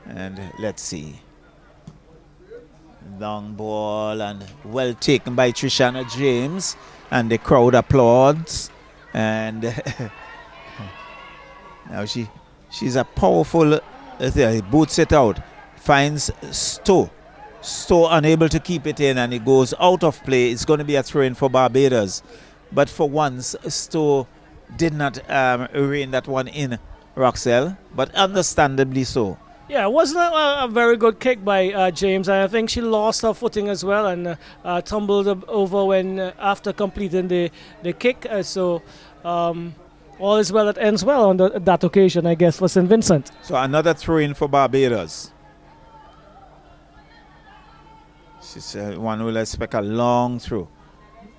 and let's see, long ball and well taken by Trishana James, and the crowd applauds, and now she's a powerful boots it out, finds Stowe unable to keep it in, and it goes out of play. It's going to be a throw in for Barbados, but for once Stowe did not rein that one in, Roxelle, but understandably so. Yeah, it wasn't a very good kick by James, and I think she lost her footing as well, and tumbled over when after completing the kick. So all is well that ends well on that occasion, I guess, for St. Vincent. So another throw in for Barbados. She's one will expect a long throw,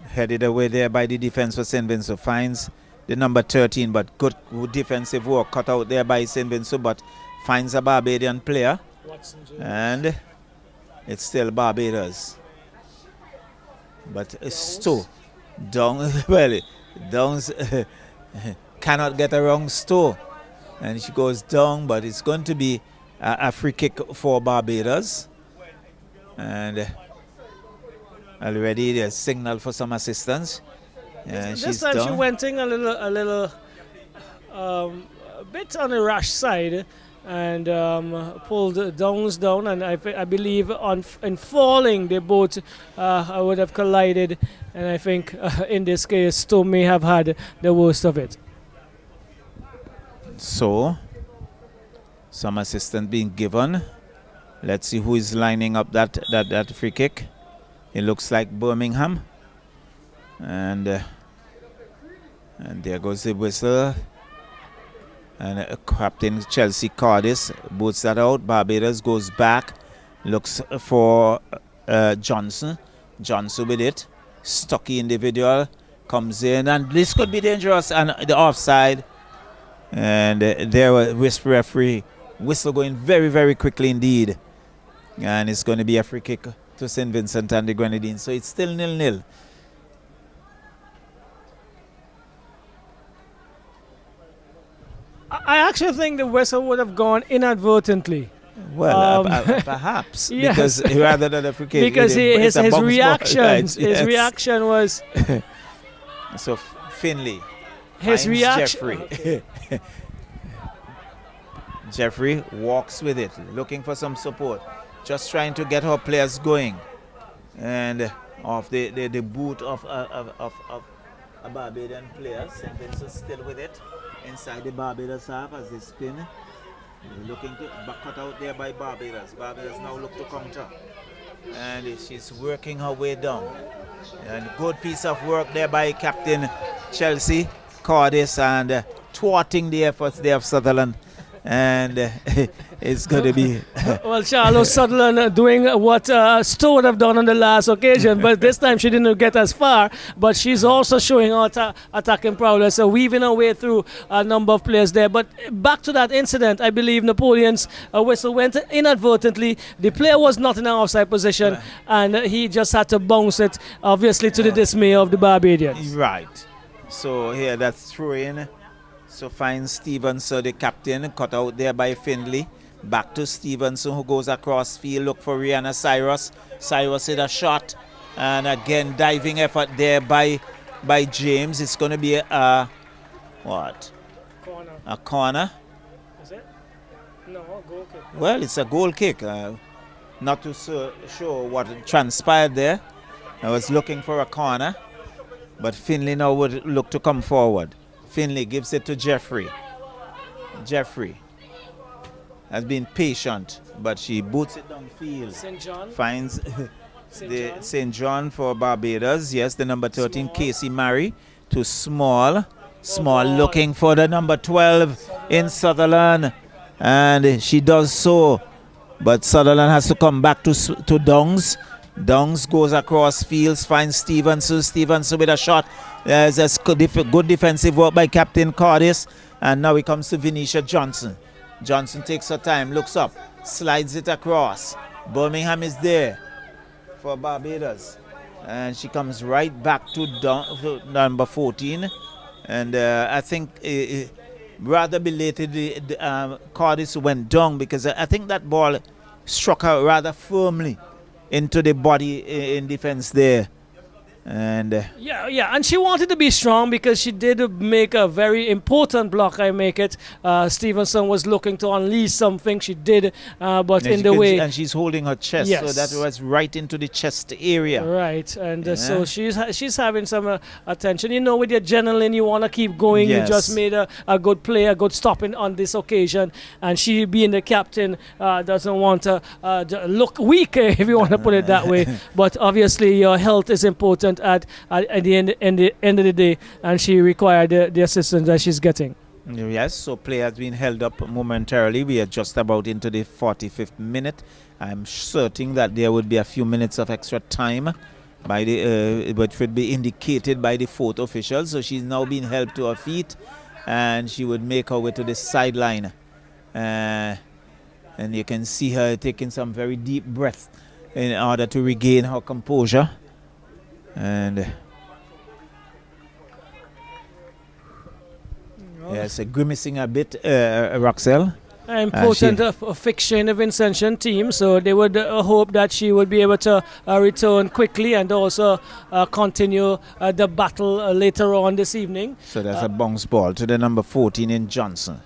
headed away there by the defense for St. Vincent. Finds the number 13, but good defensive work cut out there by St. Vincent, but finds a Barbadian player, and it's still Barbados. But Stowe down, well, Downs cannot get around Stowe, and she goes down, but it's going to be a free kick for Barbados. And already there's signal for some assistance. And this time she went in a little bit on the rash side, and pulled Downs down, and I believe in falling they both would have collided, and I think in this case Stowe may have had the worst of it. So some assistance being given. Let's see who is lining up that free kick. It looks like Birmingham, and there goes the whistle, and Captain Chelsea Cardis boots that out. Barbados goes back, looks for Johnson with it. Stocky individual comes in, and this could be dangerous, and the offside, and there was referee whistle going very, very quickly indeed, and it's going to be a free kick to St. Vincent and the Grenadines. So it's still 0-0. I actually think the whistle would have gone inadvertently. Well, perhaps, yes. because rather than a free kick, because his reaction, right, his reaction was. So Finley, his reaction. Jeffrey. Okay. Jeffrey walks with it, looking for some support, just trying to get her players going, and off the boot of a Barbadian player. St. Vincent still with it inside the Barbados half as they spin. Looking to cut out there by Barbados. Barbados now look to counter, and she's working her way down. And good piece of work there by Captain Chelsea Cardis, and thwarting the efforts there of Sutherland. And it's going to be... Well, Charlotte Sutherland doing what Stowe would have done on the last occasion, but this time she didn't get as far. But she's also showing her attacking prowess, weaving her way through a number of players there. But back to that incident, I believe Napoleon's whistle went inadvertently. The player was not in an offside position, and he just had to bounce it, obviously to the dismay of the Barbadians. Right. So here, that's throw in. So finds Stevenson, the captain, cut out there by Findlay. Back to Stevenson, who goes across field, look for Rihanna Cyrus. Cyrus hit a shot, and again diving effort there by James. It's going to be a What? Corner. A corner? Is it? No, goal kick. Well, it's a goal kick. Not too sure what transpired there. I was looking for a corner, but Finley now would look to come forward. Finley gives it to Jeffrey. Jeffrey has been patient, but she boots it downfield. St. John. Finds the John. St. John for Barbados. Yes, the number 13, Small. Casey Murray, to Small. Small ball. looking for the number 12 in Sutherland, and she does so. But Sutherland has to come back to Dongs. Dongs goes across fields, finds Stevenson. Stevenson with a shot. There's a good defensive work by Captain Cordis. And now he comes to Venetia Johnson. Johnson takes her time, looks up, slides it across. Birmingham is there for Barbados. And she comes right back to number 14. And I think rather belatedly, Cordis went down because I think that ball struck her rather firmly into the body in defense there. And Yeah, and she wanted to be strong because she did make a very important block. I make it. Stevenson was looking to unleash something. She did, but in the way. And she's holding her chest, Yes. so that was right into the chest area. Right, and so she's having some attention. You know, with your adrenaline, you want to keep going. Yes. You just made a good play, a good stopping on this occasion, and she, being the captain, doesn't want to look weak, if you want to put it that way. But obviously, your health is important at the end of the day, and she required the assistance that she's getting. Yes, so play has been held up momentarily. We are just about into the 45th minute. I'm certain that there would be a few minutes of extra time by the which would be indicated by the fourth official. So she's now being helped to her feet, and she would make her way to the sideline. And you can see her taking some very deep breaths in order to regain her composure. And yes, grimacing a bit, Roxelle. Important fixture in the Vincentian team, so they would hope that she would be able to return quickly and also continue the battle later on this evening. So that's a bounce ball to the number 14 in Johnson.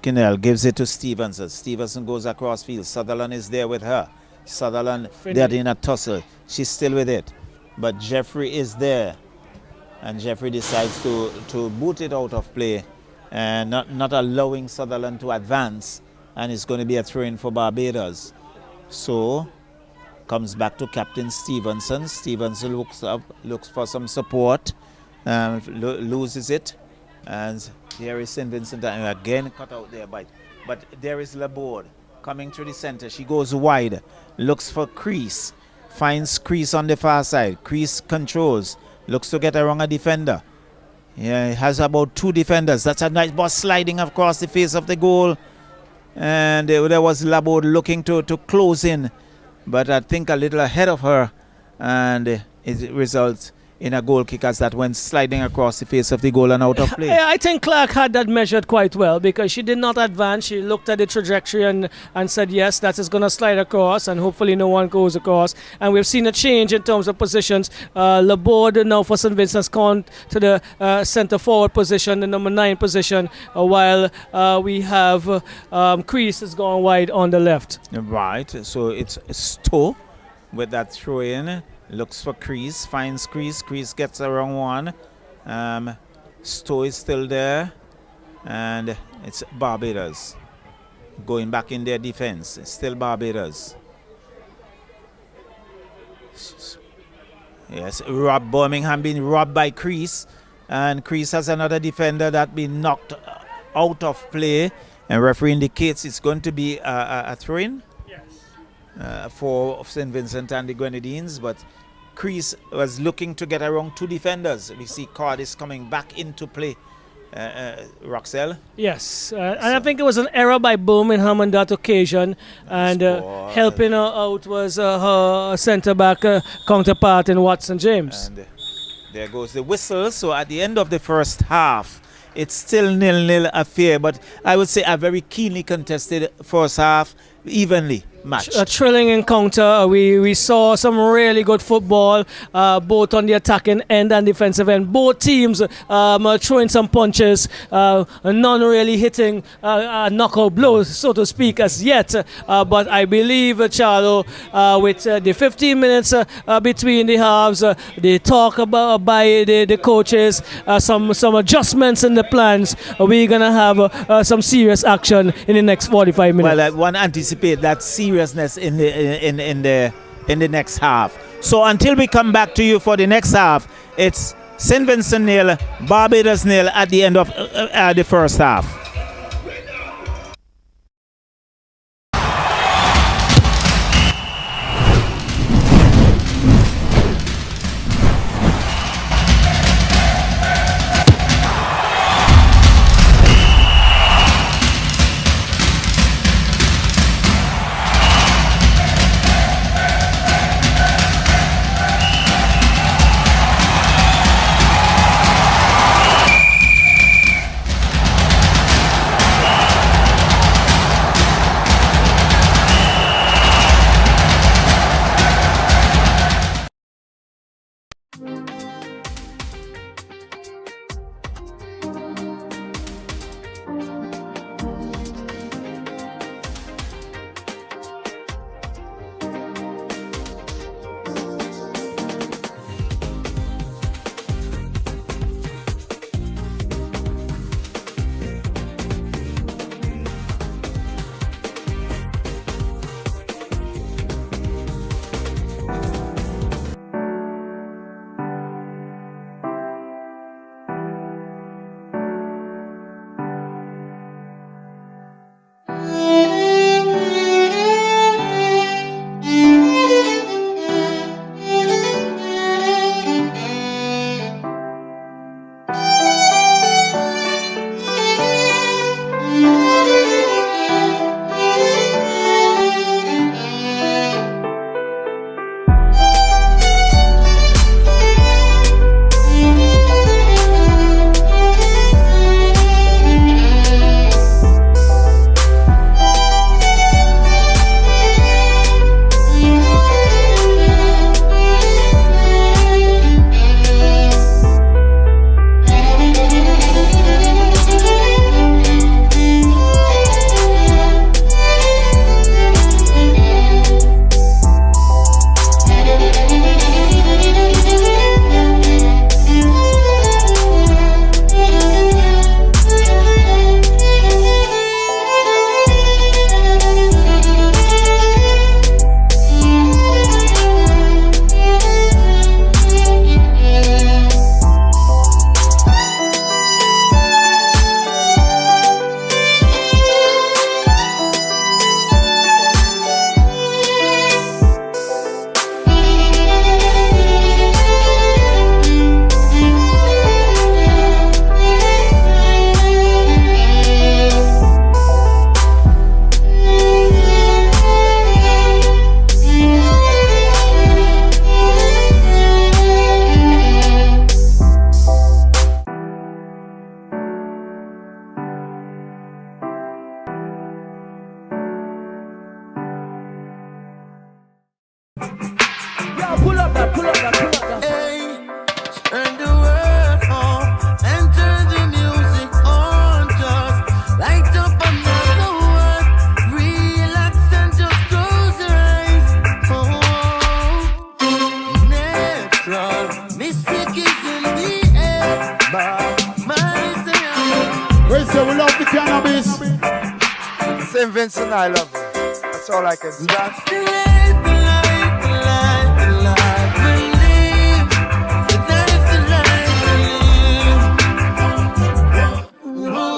Kinnell gives it to Stevenson. Stevenson goes across field. Sutherland is there with her. Sutherland, they're in a tussle. She's still with it. But Jeffrey is there. And Jeffrey decides to boot it out of play and not allowing Sutherland to advance. And it's going to be a throw-in for Barbados. So, comes back to Captain Stevenson. Stevenson looks up, looks for some support, loses it. And here is St. Vincent again cut out there. But there is Laborde coming through the center. She goes wide, looks for Crease. Finds Crease on the far side. Crease controls. Looks to get around a defender. Yeah, he has about two defenders. That's a nice ball sliding across the face of the goal. And there was Laborde looking to close in. But I think a little ahead of her. And it results in a goal kick as that went sliding across the face of the goal and out of play. I think Clark had that measured quite well because she did not advance. She looked at the trajectory and said, yes, that is going to slide across, and hopefully no one goes across. And we've seen a change in terms of positions. Laborde now for St. Vincent's gone to the centre forward position, the number 9 position, while we have Crease has gone wide on the left. Right, so it's Stowe with that throw in. Looks for Crease, finds Crease. Crease gets around one. Stowe is still there. And it's Barbados going back in their defense. It's still Barbados. Yes, Birmingham being robbed by Crease. And Crease has another defender that been knocked out of play. And referee indicates it's going to be a throw-in. For St. Vincent and the Grenadines, but Crease was looking to get around two defenders. We see Cordis coming back into play. Roxelle? Yes, and I think it was an error by Birmingham on that occasion, and helping her out was her centre-back counterpart in Watson James. And there goes the whistle. So at the end of the first half, it's still 0-0 affair, but I would say a very keenly contested first half. evenly matched. A thrilling encounter. We saw some really good football, both on the attacking end and defensive end. Both teams throwing some punches, none really hitting knockout blows, so to speak, as yet. But I believe, Charlo, with the 15 minutes between the halves, the talk about by the coaches, some adjustments in the plans, we're gonna have some serious action in the next 45 minutes. Well, I want to anticipate that seriousness in the next half. So until we come back to you for the next half, it's St. Vincent nil, Barbados nil at the end of the first half. St. Vincent, I love you. That's all I can say. That's the life, the life, the life, the life we live. That is the life we live.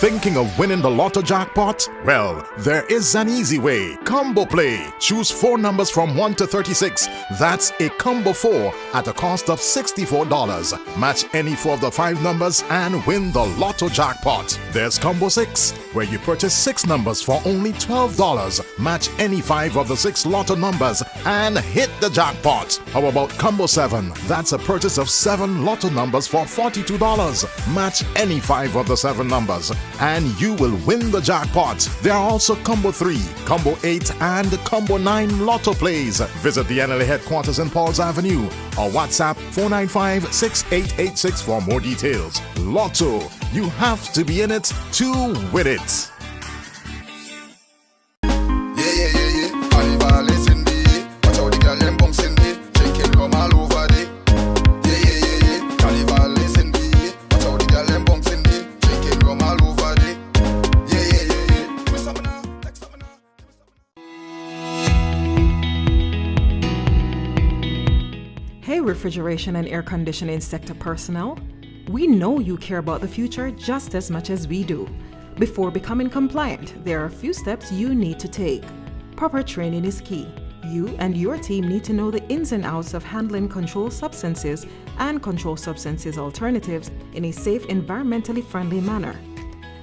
Thinking of winning the lotto jackpot? Well, there is an easy way. Combo Play. Choose 4 numbers from 1 to 36. That's a combo 4 at a cost of $64. Match any 4 of the 5 numbers and win the lotto jackpot. There's Combo 6, where you purchase 6 numbers for only $12. Match any 5 of the 6 lotto numbers and hit the jackpot. How about Combo 7? That's a purchase of 7 lotto numbers for $42. Match any 5 of the 7 numbers and you will win the jackpot. There are also Combo 3, Combo 8, and Combo 9 Lotto plays. Visit the NLA headquarters in Pauls Avenue or WhatsApp 495-6886 for more details. Lotto, you have to be in it to win it. Hey, refrigeration and air conditioning sector personnel. We know you care about the future just as much as we do. Before becoming compliant, there are a few steps you need to take. Proper training is key. You and your team need to know the ins and outs of handling controlled substances and controlled substances alternatives in a safe, environmentally friendly manner.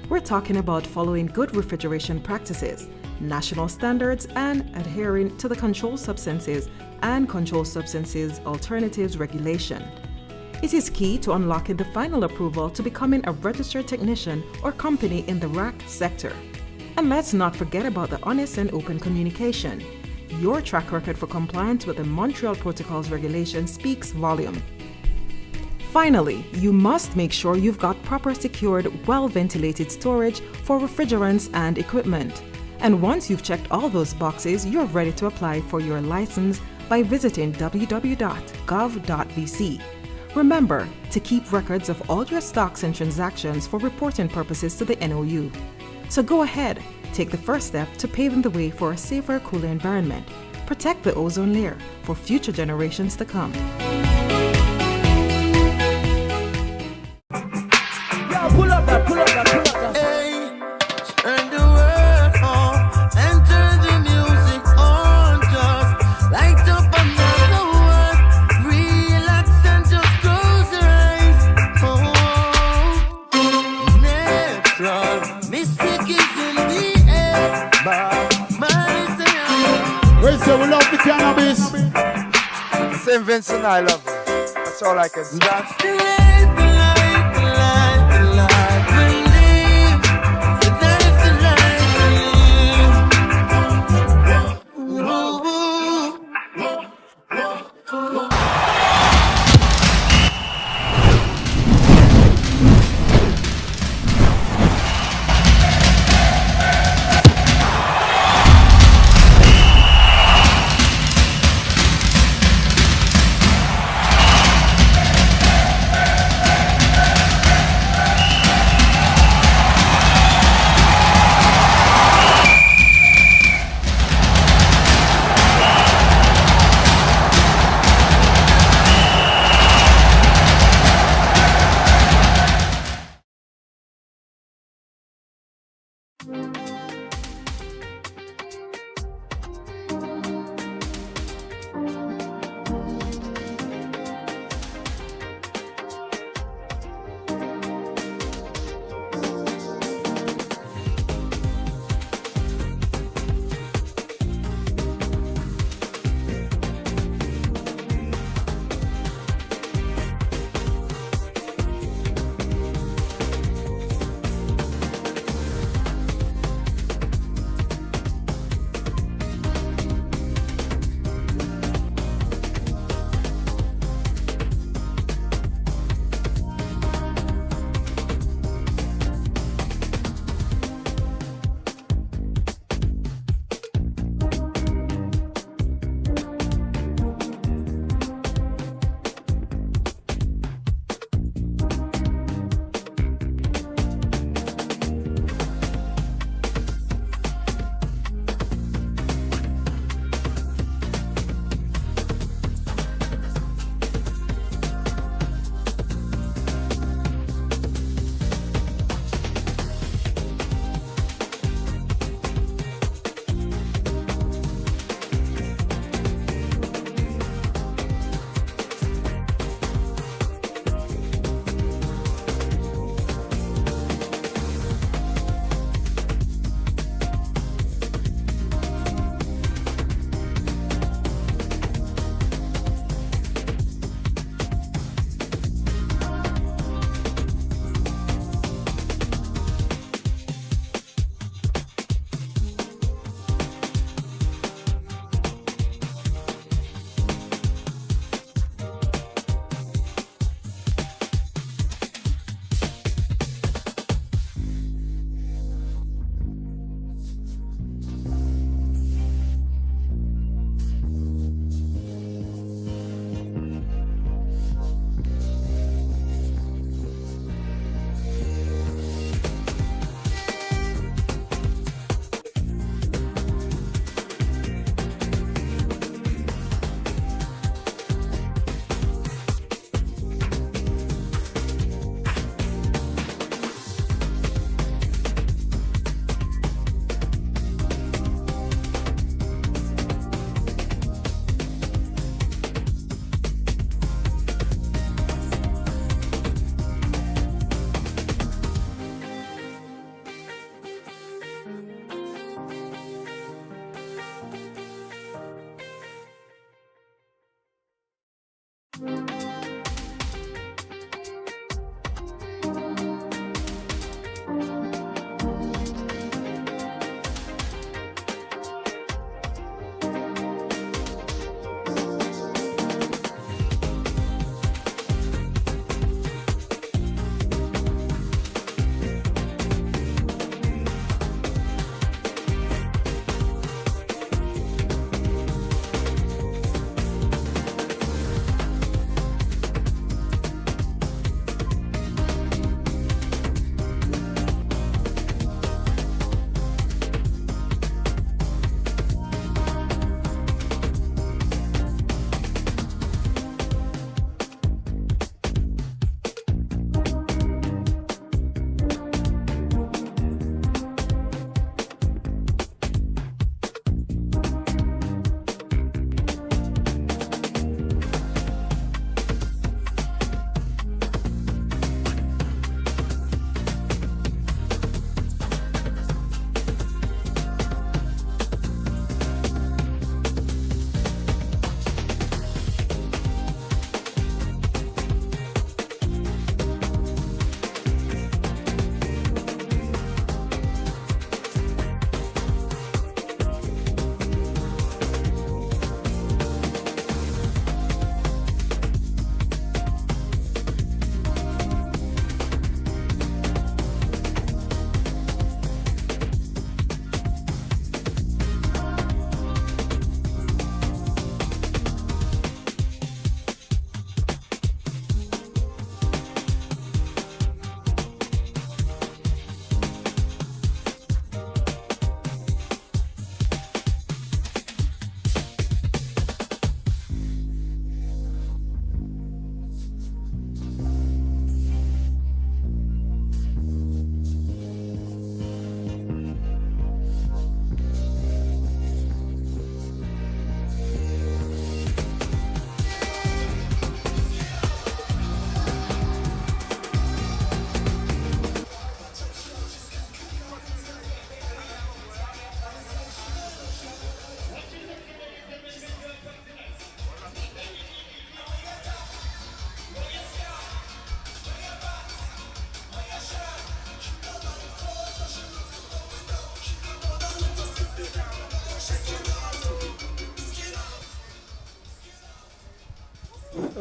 We're talking about following good refrigeration practices, national standards, and adhering to the Controlled Substances and Controlled Substances Alternatives Regulation. It is key to unlocking the final approval to becoming a registered technician or company in the RAC sector. And let's not forget about the honest and open communication. Your track record for compliance with the Montreal Protocols regulation speaks volume. Finally, you must make sure you've got proper secured, well-ventilated storage for refrigerants and equipment. And once you've checked all those boxes, you're ready to apply for your license by visiting www.gov.vc. Remember to keep records of all your stocks and transactions for reporting purposes to the NOU. So go ahead, take the first step to paving the way for a safer, cooler environment. Protect the ozone layer for future generations to come. Hey, turn the world on and turn the music on. Just light up another one. Relax and just close your eyes. Oh, natural mystic is in the air. Where's the we love the cannabis? St. Vincent, I love you. That's all I can say. That's the light, the light, the light, the light. Believe that is the light. Believe. Ooh.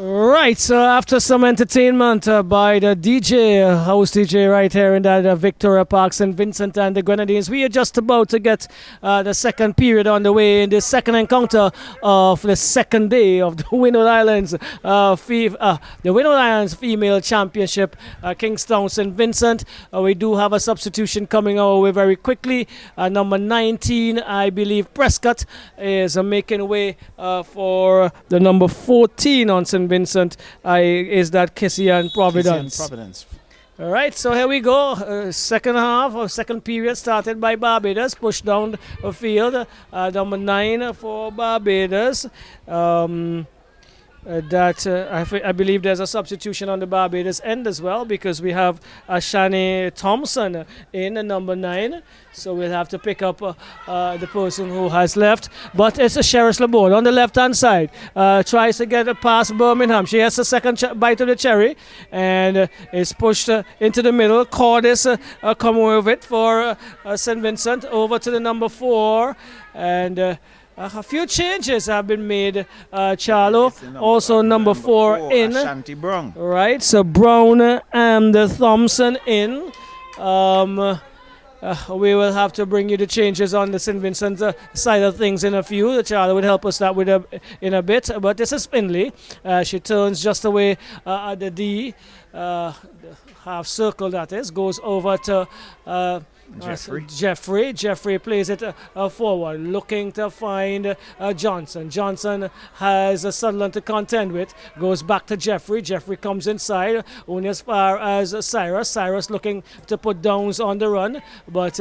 Right, so after some entertainment by the DJ, house DJ right here in that Victoria Park, St. Vincent and the Grenadines, we are just about to get the second period on the way in the second encounter of the second day of the Windward Islands, the Windward Islands Female Championship, Kingstown, St. Vincent. We do have a substitution coming our way very quickly. Number 19, I believe, Prescott is making way for the number 14 on St. Vincent. Is that Kissy and Providence? All right, so here we go. Second half or second period started by Barbados, pushed down the field. Number 9 for Barbados. I believe there's a substitution on the Barbados end as well, because we have Shani Thompson in number 9. So we'll have to pick up the person who has left. But it's a Cheris Laborde on the left-hand side. Tries to get it past Birmingham. She has a second bite of the cherry and is pushed into the middle. Cordis come with it for St. Vincent over to the number 4. And a few changes have been made, Charlo. Also number 4 in. Ashanti Brown. Right, so Brown and Thompson in. We will have to bring you the changes on the St. Vincent side of things in a few. The Charlo would help us that with in a bit. But this is Finley. She turns just away at the D. Half circle, that is. Goes over to Jeffrey plays it forward, looking to find Johnson. Johnson has Sutherland to contend with. Goes back to Jeffrey. Jeffrey comes inside, only as far as Cyrus. Cyrus looking to put Downs on the run, but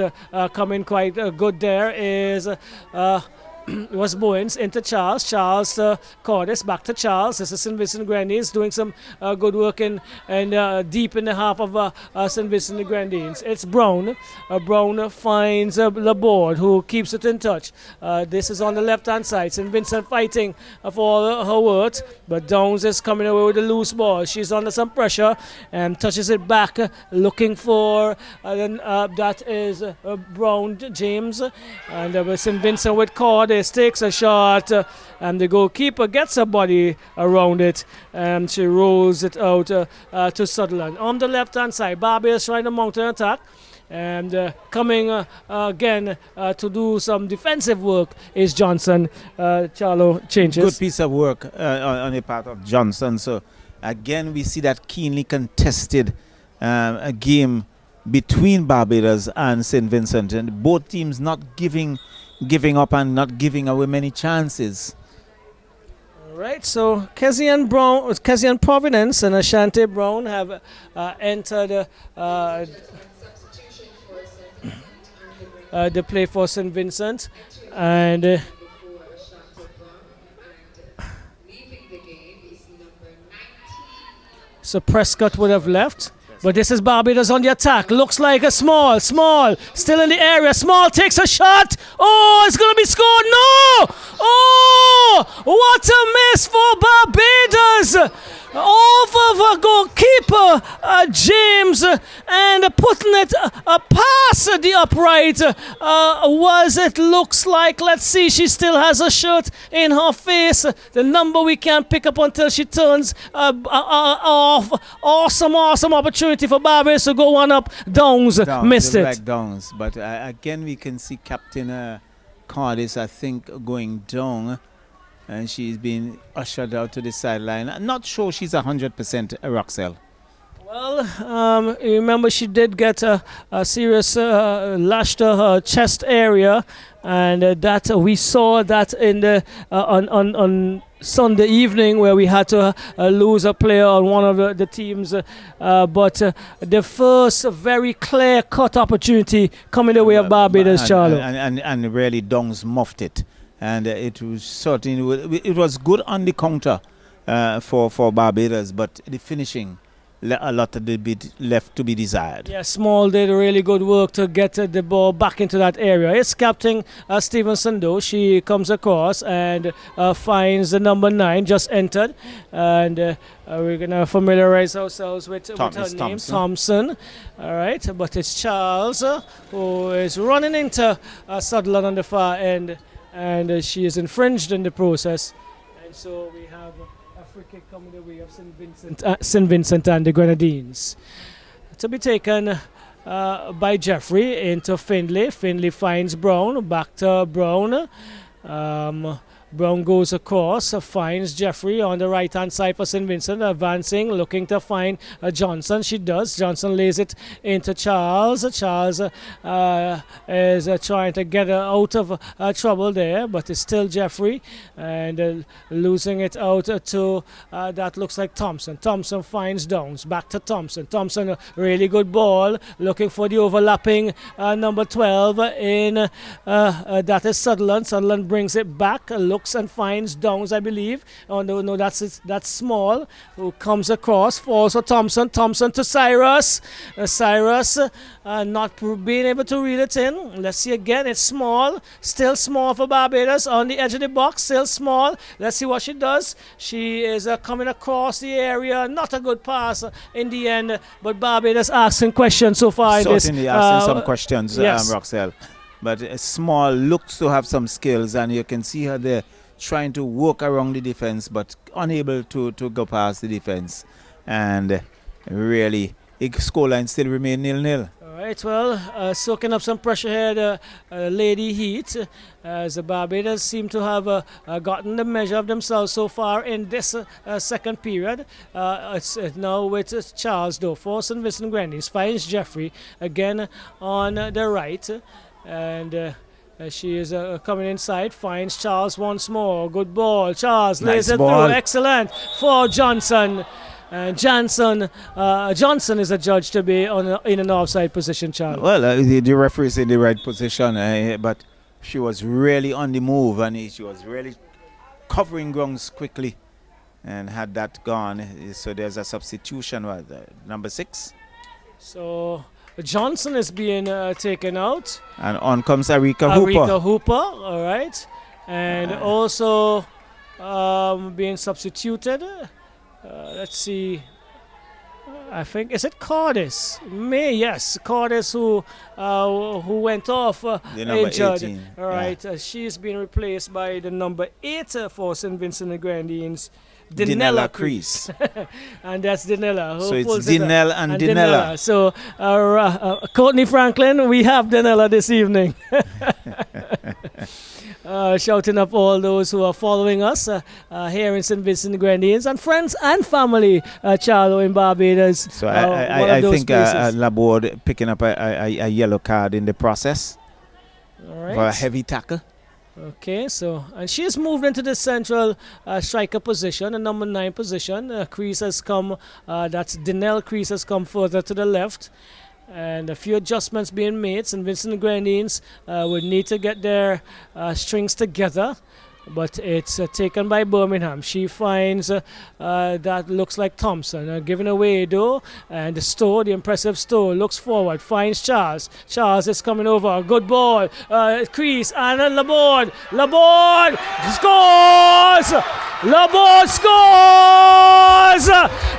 coming quite good there is was Bowens into Charles. Charles caught this back to Charles. This is St. Vincent Grenadines doing some good work in and deep in the half of St. Vincent Grenadines. It's Brown. Brown finds the board, who keeps it in touch. This is on the left-hand side. St. Vincent fighting for her worth, but Downs is coming away with a loose ball. She's under some pressure and touches it back, looking for that is Brown James, and St. Vincent with Cordes takes a shot, and the goalkeeper gets her body around it, and she rolls it out to Sutherland. On the left-hand side, Barbados trying to mount an attack, and coming again to do some defensive work is Johnson. Charlo changes. Good piece of work on the part of Johnson. So again, we see that keenly contested a game between Barbados and St. Vincent, and both teams not giving up and not giving away many chances. Right, so Kezian Providence and Ashanti Brown have entered the play for St. Vincent, and so Prescott would have left. But this is Barbados on the attack. Looks like a small, still in the area. Small takes a shot. Oh, it's going to be scored. No! Oh, what a miss for Barbados. Off of a goalkeeper, James, and putting it past the upright. It looks like, let's see, she still has a shirt in her face. The number we can't pick up until she turns off. Awesome opportunity for Barbados to go one up. Downs missed it. Like Downs, but again we can see Captain Cardis, I think, going down. And she's been ushered out to the sideline. I'm not sure she's 100% Roxelle. Well, remember she did get a serious lash to her chest area, and that we saw that in the on Sunday evening, where we had to lose a player on one of the teams. But the first very clear-cut opportunity coming the way of Barbados, Charlie. And really Downs muffed it. And it was certainly, it was good on the counter for Barbados, but the finishing, a lot of the bit left to be desired. Yeah, Small did really good work to get the ball back into that area. It's Captain Stevenson, though. She comes across and finds the number 9, just entered. And we're going to familiarize ourselves with her name, Thompson. All right, but it's Charles who is running into Sutherland on the far end. And she is infringed in the process, and so we have a free kick coming the way of St. Vincent and the Grenadines, to be taken by Jeffrey into Findlay. Findlay finds Brown, back to Brown. Brown goes across, finds Jeffrey on the right-hand side for St. Vincent, advancing, looking to find Johnson. She does. Johnson lays it into Charles. Charles is trying to get her out of trouble there, but it's still Jeffrey, and losing it out to, that looks like Thompson. Thompson finds Downs, back to Thompson. Thompson, a really good ball, looking for the overlapping number 12 in, that is Sutherland. Sutherland brings it back, looks and finds Downs, I believe. Oh no, that's Small, who comes across, falls for Thompson. Thompson to Cyrus. Cyrus not being able to reel it in. Let's see again. It's Small, still Small for Barbados on the edge of the box. Still Small. Let's see what she does. She is coming across the area. Not a good pass in the end, but Barbados asking questions so far. Certainly asking some questions, yes. Roxelle. But Small looks to have some skills, and you can see her there trying to work around the defense, but unable to go past the defense. And really, the scoreline still remain 0-0. All right, well, soaking up some pressure here, the Lady Heat, as the Barbados seem to have gotten the measure of themselves so far in this second period. It's now with Charles, though, for St. Vincent Grenadines, finds Jeffrey again on the right, and she is coming inside, finds Charles once more. Good ball. Charles lays it through. Excellent for Johnson. Johnson is a judge to be in an offside position, Charles. Well, the referee is in the right position, but she was really on the move, and she was really covering grounds quickly and had that gone. So there's a substitution, number 6. So Johnson is being taken out. And on comes Arika Hooper. Arika Hooper, all right. And also being substituted. Let's see. I think, is it Cordis? Yes, Cordis who went off The number injured. 18. All right, she's been replaced by the number 8 for St. Vincent and Grenadines, Dinella Crease. And that's Dinella. Who So it's pulls it up. Dinell and Dinella. So Courtney Franklin, we have Dinella this evening. Shouting up all those who are following us here in St. Vincent and Grenadines, and friends and family, Charlo, in Barbados. So I think Laborde picking up a yellow card in the process All right. for a heavy tackle. Okay, so, and she's moved into the central striker position, the number 9 position. Crease has come, that's Dinell Crease has come further to the left. And a few adjustments being made. St. Vincent and Grenadines would need to get their strings together. But it's taken by Birmingham. She finds that looks like Thompson. Giving away though. And the impressive Stowe, looks forward. Finds Charles. Charles is coming over. Good ball. Crease and Laborde. Laborde scores! Laborde scores!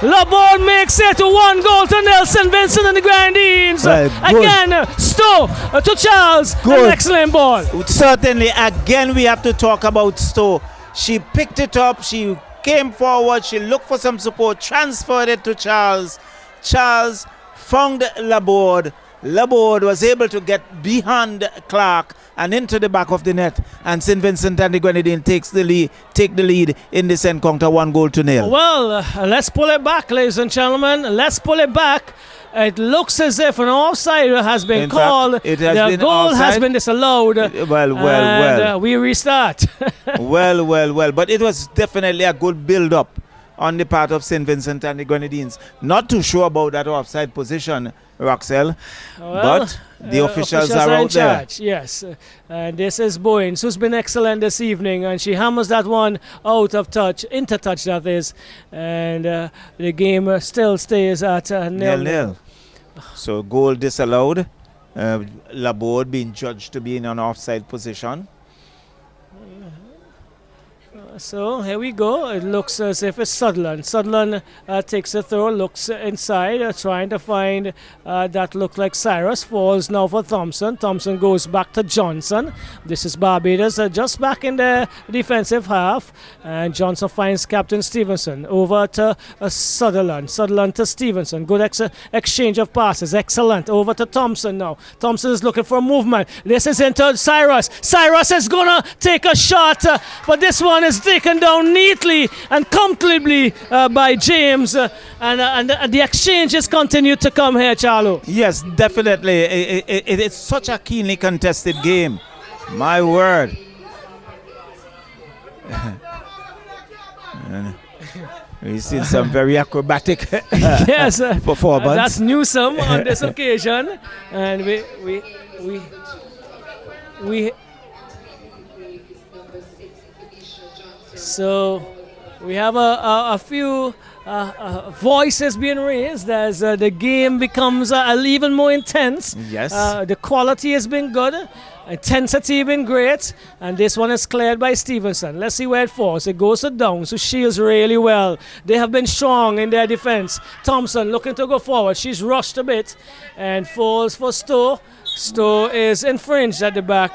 Laborde makes it 1-0 St. Vincent and the Grenadines. Again, Stowe to Charles. Good. An excellent ball. Certainly, again, we have to talk about Stowe. She picked it up, she came forward, she looked for some support, transferred it to Charles. Charles found Laborde. Laborde was able to get behind Clark and into the back of the net, and St. Vincent and the Grenadines take the lead in this encounter, 1-0. Well, let's pull it back, ladies and gentlemen. Let's pull it back. It looks as if an offside has been called. Fact, it has the been goal offside. has been disallowed. Well. We restart. well. But it was definitely a good build-up on the part of St. Vincent and the Grenadines. Not too sure about that offside position, Roxelle, but the officials are in out there. charge, yes. And this is Bowens, who's been excellent this evening, and she hammers that one out of touch, into touch that is, and the game still stays at 0-0. So goal disallowed. Laborde being judged to be in an offside position. So here we go. It looks as if it's Sutherland. Sutherland takes the throw, looks inside, trying to find that look like Cyrus. Falls now for Thompson. Thompson goes back to Johnson. This is Barbados just back in the defensive half. And Johnson finds Captain Stevenson. Over to Sutherland. Sutherland to Stevenson. Good exchange of passes. Excellent. Over to Thompson now. Thompson is looking for a movement. This is into Cyrus. Cyrus is going to take a shot, but this one is taken down neatly and comfortably by James, and the exchanges continue to come here, Charlo. Yes, definitely. It's such a keenly contested game. My word. We've seen some very acrobatic yes, performance. That's Newsome on this occasion, and we So we have a few voices being raised as the game becomes even more intense. Yes. The quality has been good, intensity been great, and this one is cleared by Stevenson. Let's see where it falls. It goes to Downs, who shields really well. They have been strong in their defense. Thompson looking to go forward. She's rushed a bit and falls for Stowe. Stowe is infringed at the back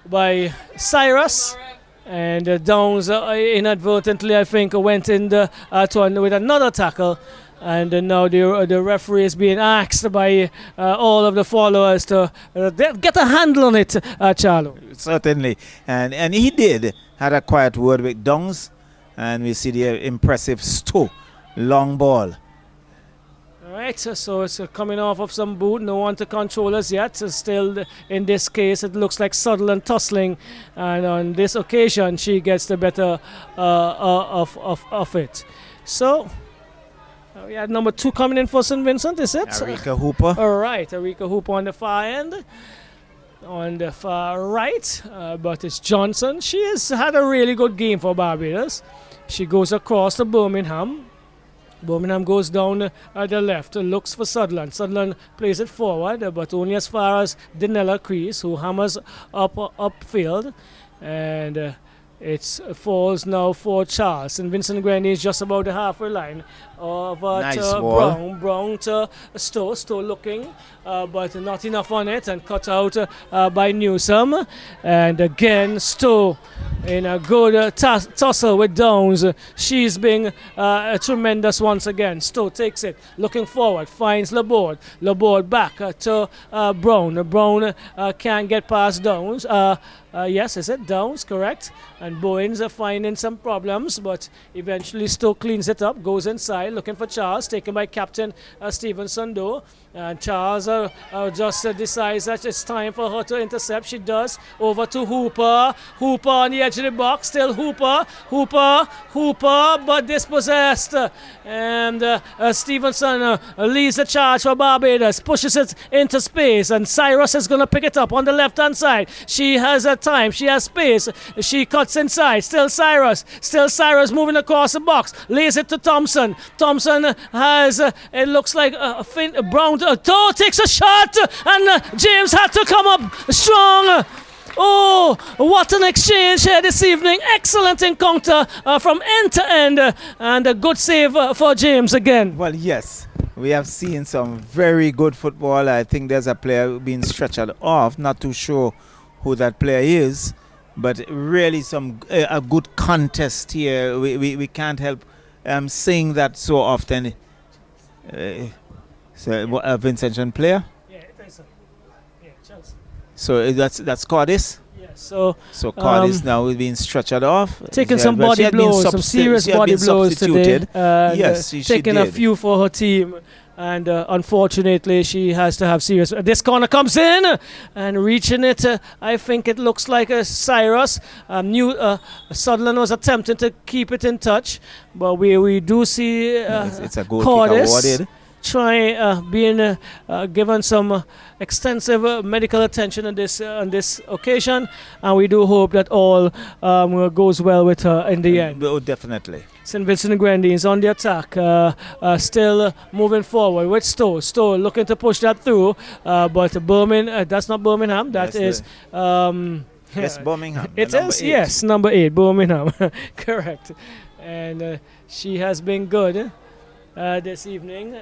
by Cyrus, and Downs inadvertently, I think, went in with another tackle, and now the referee is being asked by all of the followers to get a handle on it, Charlo. Certainly, and he did. Had a quiet word with Downs, and we see the impressive Stowe long ball. Right, so it's coming off of some boot. No one to control us yet. So still, in this case, it looks like Sutherland tussling, and on this occasion, she gets the better of it. So We had number 2 coming in for St. Vincent, is it? Arika Hooper. All right, Arika Hooper on the far end. On the far right, but it's Johnson. She has had a really good game for Barbados. She goes across to Birmingham. Birmingham goes down the left, looks for Sutherland. Sutherland plays it forward, but only as far as Danella Crease, who hammers upfield. And it falls now for Charles. St. Vincent Grenadines just about the halfway line of Nice to ball. Brown to Stowe looking, but not enough on it, and cut out by Newsom. And again, Stowe in a good tussle with Downs. She's being tremendous once again. Stowe takes it, looking forward, finds Laborde. Laborde back to Brown. Brown can't get past Downs. Yes, is it Downs? Correct. And Bowens are finding some problems, but eventually Stowe cleans it up, goes inside, looking for Charles, taken by Captain Stevenson though. And Charles just decides that it's time for her to intercept. She does. Over to Hooper. Hooper on the edge of the box. Still Hooper. Hooper, but dispossessed. And Stevenson leads the charge for Barbados. Pushes it into space. And Cyrus is going to pick it up on the left-hand side. She has time. She has space. She cuts inside. Still Cyrus moving across the box. Lays it to Thompson. Thompson has, it looks like Brown takes a shot, and James had to come up strong. Oh, what an exchange here this evening. Excellent encounter from end to end, and a good save for James again. Well, yes, we have seen some very good football. I think there's a player being stretched off. Not too sure who that player is, but really some a good contest here. We can't help saying that so often. So a Vincentian player. Yeah, it is. Yeah, Chelsea. So that's Cordis. Yeah, so Cordis now is being stretched off. Taking some body blows, some serious body blows today. Yes, she taking did. a few for her team. And unfortunately, she has to have serious. This corner comes in and reaching it. I think it looks like a Cyrus. Sutherland was attempting to keep it in touch, but we do see it's a goal Cordis awarded. being given some extensive medical attention on this occasion, and we do hope that all goes well with her in the end. Oh, definitely. St. Vincent Grenadines on the attack, still moving forward with Stowe. Stowe looking to push that through, but that's not Birmingham. That is. Yes, Birmingham. It is, yes, number 8, Birmingham. Correct. And she has been good. This evening.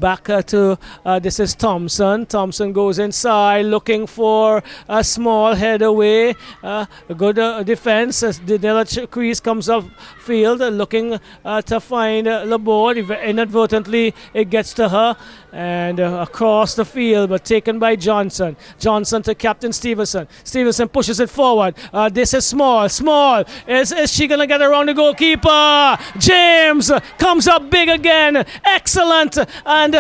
Back to this is Thompson. Thompson goes inside looking for a small head away. A good defense. Danella Crease comes up field looking to find Laborde. Inadvertently it gets to her and across the field, but taken by Johnson. Johnson to Captain Stevenson. Stevenson pushes it forward. This is Small. Is she going to get around the goalkeeper? James comes up big again. Excellent and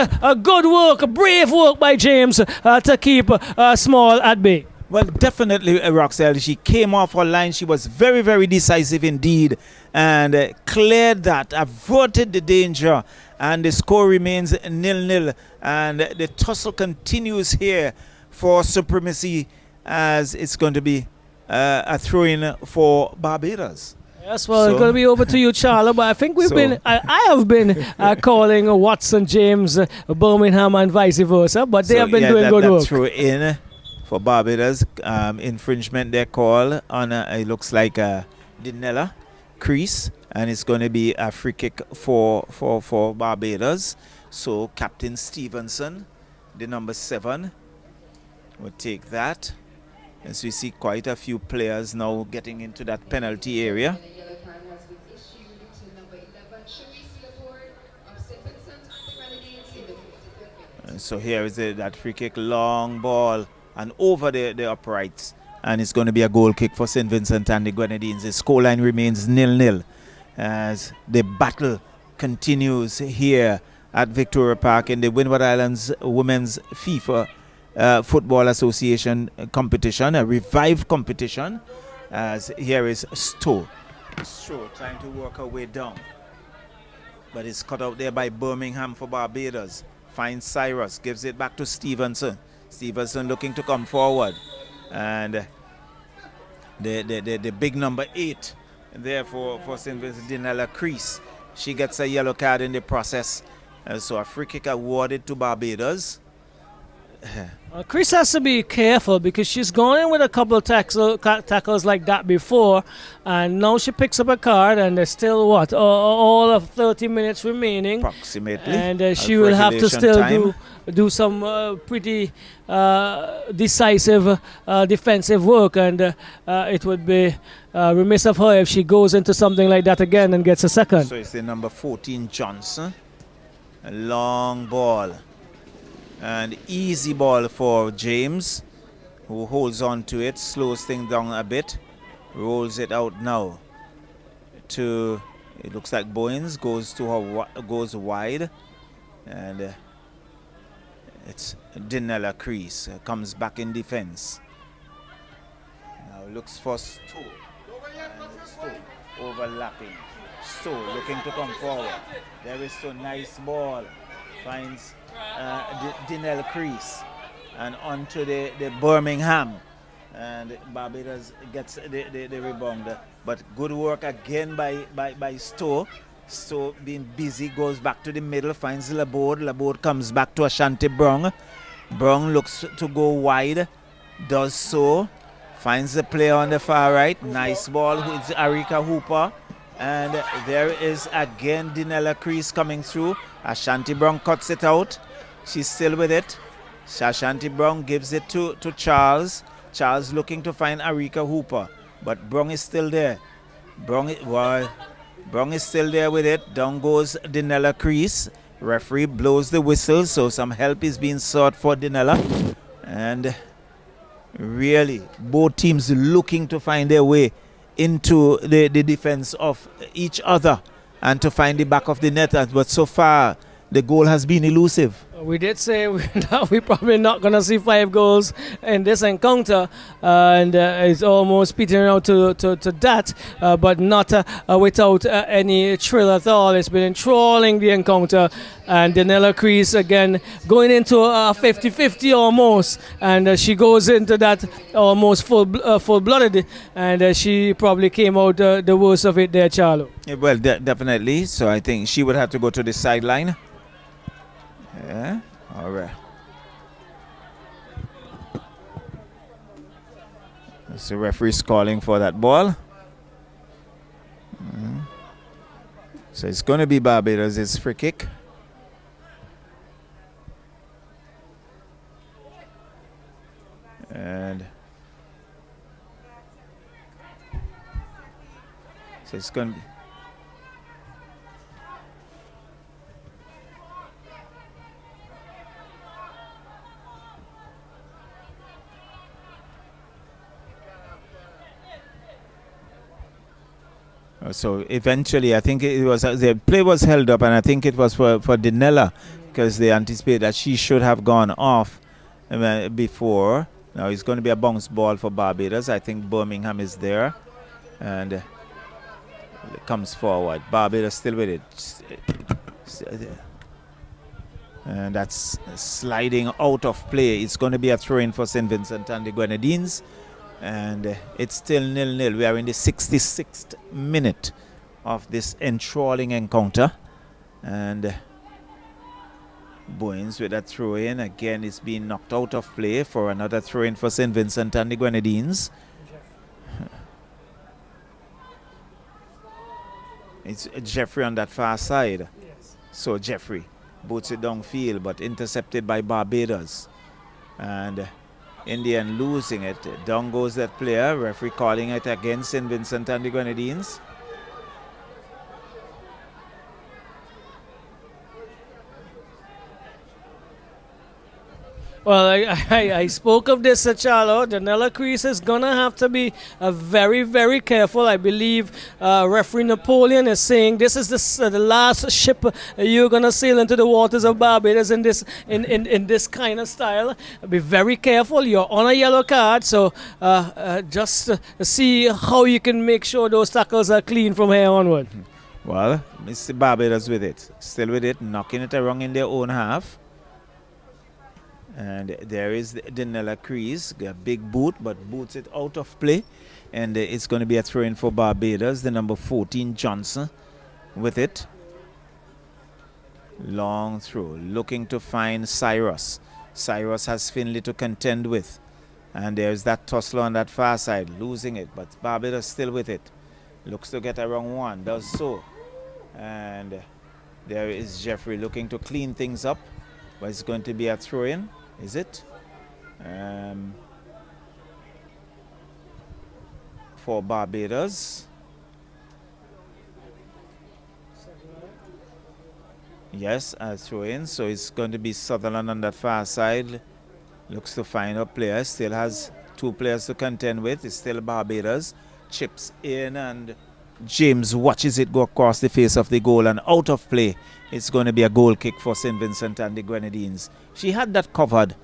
good work, brave work by James to keep Small at bay. Well, definitely, Roxelle. She came off her line. She was very, very decisive indeed, and cleared that, averted the danger, and the score remains 0-0. And the tussle continues here for supremacy, as it's going to be a throw-in for Barbados. Yes, well, it's going to be over to you, Charlie. But I think I have been calling Watson, James, Birmingham, and vice versa. But they have been doing good work. Throw in for Barbados. Infringement they call on. It looks like Danella Crease, and it's going to be a free kick for Barbados. So Captain Stevenson, the number 7, will take that. As we see quite a few players now getting into that penalty area. And so here is that free kick, long ball and over the uprights, and it's going to be a goal kick for St. Vincent and the Grenadines. The scoreline remains 0-0 as the battle continues here at Victoria Park in the Windward Islands Women's FIFA Football Association competition, a revived competition, as here is Stowe trying to work her way down. But it's cut out there by Birmingham for Barbados. Finds Cyrus, gives it back to Stevenson. Stevenson looking to come forward. And the big number 8 there for St. Vincent, Dinella Crease. She gets a yellow card in the process. So a free kick awarded to Barbados. Chris has to be careful because she's gone in with a couple of tackles like that before, and now she picks up a card, and there's still all of 30 minutes remaining, approximately, and she will have to still do some pretty decisive defensive work, and it would be remiss of her if she goes into something like that again and gets a second. So it's the number 14 Johnson, a long ball. And easy ball for James, who holds on to it, slows things down a bit, rolls it out now to, it looks like Bowens, goes wide, and it's Dinella Crease, comes back in defense. Now looks for Stowe, and Stowe overlapping. Stowe looking to come forward. There is a nice ball, finds Dinella Crease and onto the Birmingham, and Barbados gets the rebound, but good work again by Stowe. Stowe being busy, goes back to the middle, finds Laborde comes back to Ashanti Brown. Brown looks to go wide, does so, finds the player on the far right, nice ball, who is Arika Hooper. And there is again Dinella Crease coming through. Ashanti Brown cuts it out. She's still with it. Ashanti Brown gives it to Charles. Charles looking to find Arika Hooper. But Brown is still there. Brown is still there with it. Down goes Dinella Crease. Referee blows the whistle, so some help is being sought for Dinella. And really, both teams looking to find their way into the defense of each other and to find the back of the net. But so far, the goal has been elusive. We did say we're probably not going to see 5 goals in this encounter, and it's almost petering out to that, but not without any thrill at all. It's been enthralling, the encounter, and Dinella Crease again going into a 50-50 almost, and she goes into that almost full-blooded, and she probably came out the worst of it there, Charlo. Yeah, well, definitely. So I think she would have to go to the sideline. Yeah, all right. So the referee's calling for that ball. So it's going to be Barbados' free kick. And so it's going to be. So eventually, I think it was the play was held up, and I think it was for Dinella, because they anticipate that she should have gone off before. Now it's going to be a bounce ball for Barbados. I think Birmingham is there, and it comes forward. Barbados still with it, and that's sliding out of play. It's going to be a throw-in for St. Vincent and the Grenadines. And it's still 0-0. We are in the 66th minute of this enthralling encounter. And Bowens with that throw-in. Again, it's being knocked out of play for another throw-in for St. Vincent and the Grenadines. It's Jeffrey on that far side. Yes. So Jeffrey boots it downfield, but intercepted by Barbados. And in the end, losing it. Down goes that player. Referee calling it against St. Vincent and the Grenadines. Well, I spoke of this, Charlo. Dinella Crease is going to have to be very, very careful. I believe referee Napoleon is saying this is the last ship you're going to sail into the waters of Barbados in this kind of style. Be very careful. You're on a yellow card, so just see how you can make sure those tackles are clean from here onward. Well, Mr. Barbados with it. Still with it, knocking it around in their own half. And there is Danella Crease, a big boot, but boots it out of play. And it's going to be a throw-in for Barbados. The number 14, Johnson, with it. Long throw, looking to find Cyrus. Cyrus has Finley to contend with. And there's that tussle on that far side, losing it. But Barbados still with it. Looks to get around one, does so. And there is Jeffrey looking to clean things up. But it's going to be a throw-in, is it? For Barbados. Yes, a throw-in. So it's going to be Sutherland on that far side. Looks to find a player. Still has two players to contend with. It's still Barbados. Chips in and James watches it go across the face of the goal and out of play. It's going to be a goal kick for St. Vincent and the Grenadines. She had that covered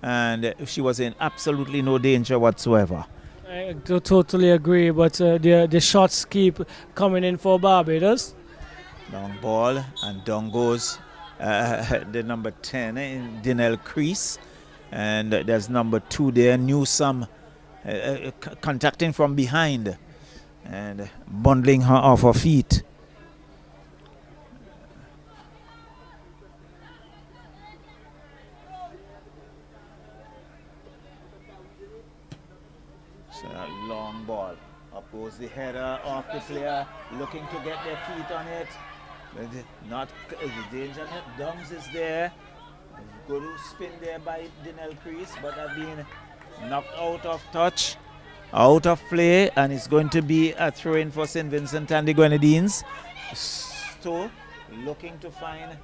and she was in absolutely no danger whatsoever. I totally agree, but the shots keep coming in for Barbados. Long ball and down goes the number 10 in Dinell Crease. And there's number 2 there, Newsome, contacting from behind and bundling her off her feet. So a long ball. Up goes the header off the player, looking to get their feet on it. But not the danger. Dungs is there. Good spin there by Dinell Crease, but have been knocked out of touch, out of play, and it's going to be a throw-in for St. Vincent and the Grenadines. So, looking to find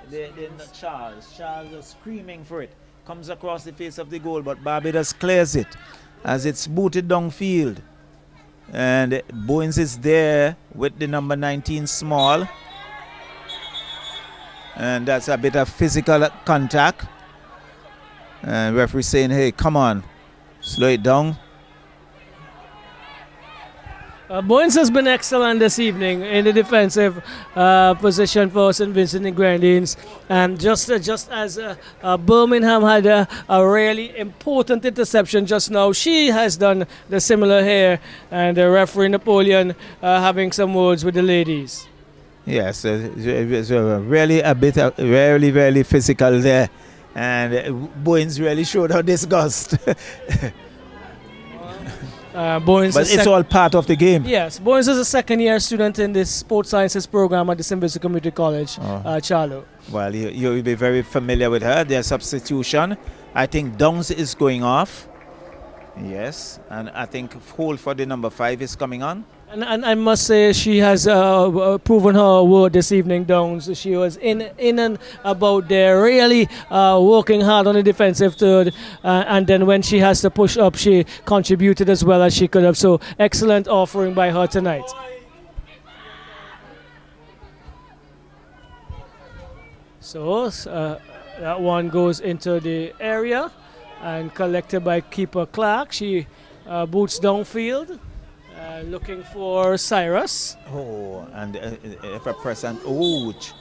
the Charles. Charles is screaming for it. Comes across the face of the goal, but Barbados clears it as it's booted downfield. And Bowens is there with the number 19 Small. And that's a bit of physical contact. And referee saying, hey, come on, slow it down. Bowens has been excellent this evening in the defensive position for St. Vincent and Grenadines. And just as Birmingham had a really important interception just now, she has done the similar here. And referee Napoleon having some words with the ladies. Yes, it's really a bit really physical there. And Bowens really showed her disgust. Bowens but it's all part of the game. Yes, Bowens is a second-year student in the sports sciences program at the St. Vincent Community College, Charlo. Well, you'll be very familiar with her. Their substitution. I think Downs is going off. Yes, and I think Hole for the number 5 is coming on. And I must say she has proven her word this evening, Downs. She was in and about there, really working hard on the defensive third. And then when she has to push up, she contributed as well as she could have. So excellent offering by her tonight. So that one goes into the area and collected by keeper Clark. She boots downfield. Looking for Cyrus. Oh, and if a present, ouch.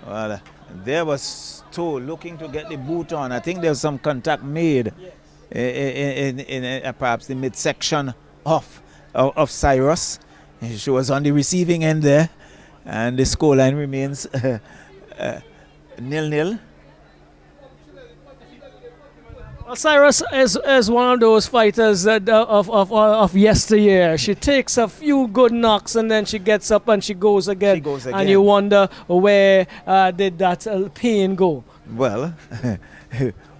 Well, there was Stowe looking to get the boot on. I think there was some contact made in perhaps the midsection of Cyrus. She was on the receiving end there, and the scoreline remains 0-0. Cyrus is one of those fighters that of yesteryear. She takes a few good knocks and then she gets up and she goes again. And you wonder where did that pain go? Well,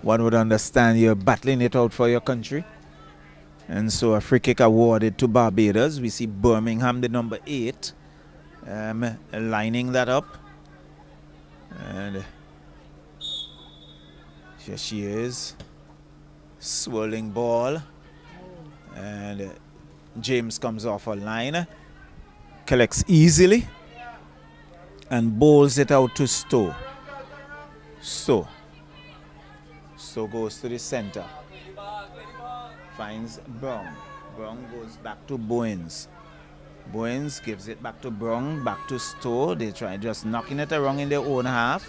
one would understand you're battling it out for your country. And so a free kick awarded to Barbados. We see Birmingham, the number 8, lining that up. And here she is. Swirling ball, and James comes off a line, collects easily and bowls it out to Stowe. Stowe goes to the center, finds Brown. Brown goes back to Bowens. Bowens gives it back to Brown, back to Stowe. They try just knocking it around in their own half.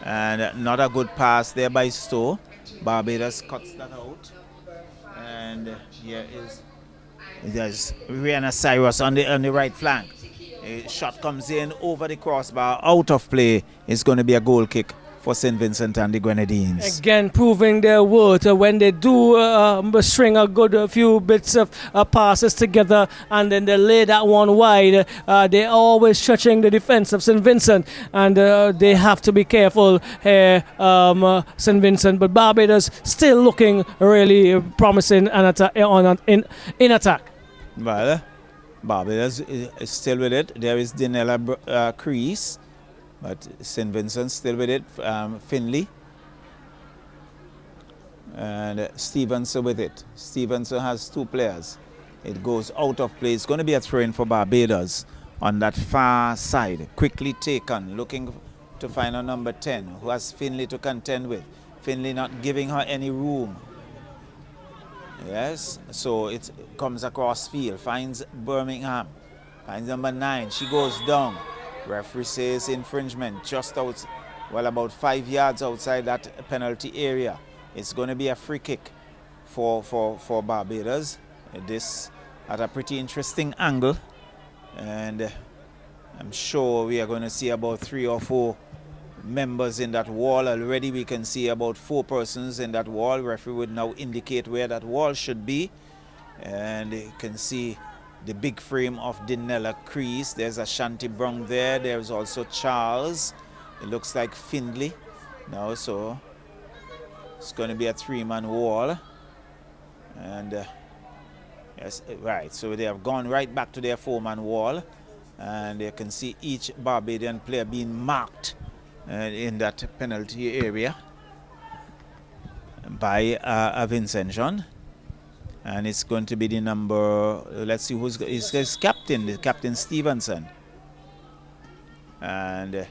And not a good pass there by Stowe. Barbados cuts that out. And here is there's Rihanna Cyrus on the right flank. A shot comes in over the crossbar, out of play. It's going to be a goal kick for St. Vincent and the Grenadines. Again, proving their worth when they do string a good few bits of passes together and then they lay that one wide. They're always stretching the defense of St. Vincent, and they have to be careful here, St. Vincent. But Barbados still looking really promising and in attack. Well, Barbados is still with it. There is Dinella Crease. But St. Vincent still with it, Finley. And Stevenson with it. Stevenson has two players. It goes out of play. It's going to be a throw-in for Barbados on that far side. Quickly taken, looking to find a number 10, who has Finley to contend with. Finley not giving her any room. Yes, so it comes across field, finds Birmingham, finds number 9. She goes down. Referee says infringement just out, well, about 5 yards outside that penalty area. It's going to be a free kick for Barbados. This at a pretty interesting angle, and I'm sure we are going to see about 3 or 4 members in that wall. Already we can see about 4 persons in that wall. Referee would now indicate where that wall should be, and you can see the big frame of Dinella Crease. There's Ashanti Brown there. There's also Charles. It looks like Findlay now, so it's going to be a 3-man wall. And yes, right, so they have gone right back to their 4-man wall, and you can see each Barbadian player being marked in that penalty area by Vincent John. And it's going to be the number, let's see who's his captain, the Captain Stevenson. And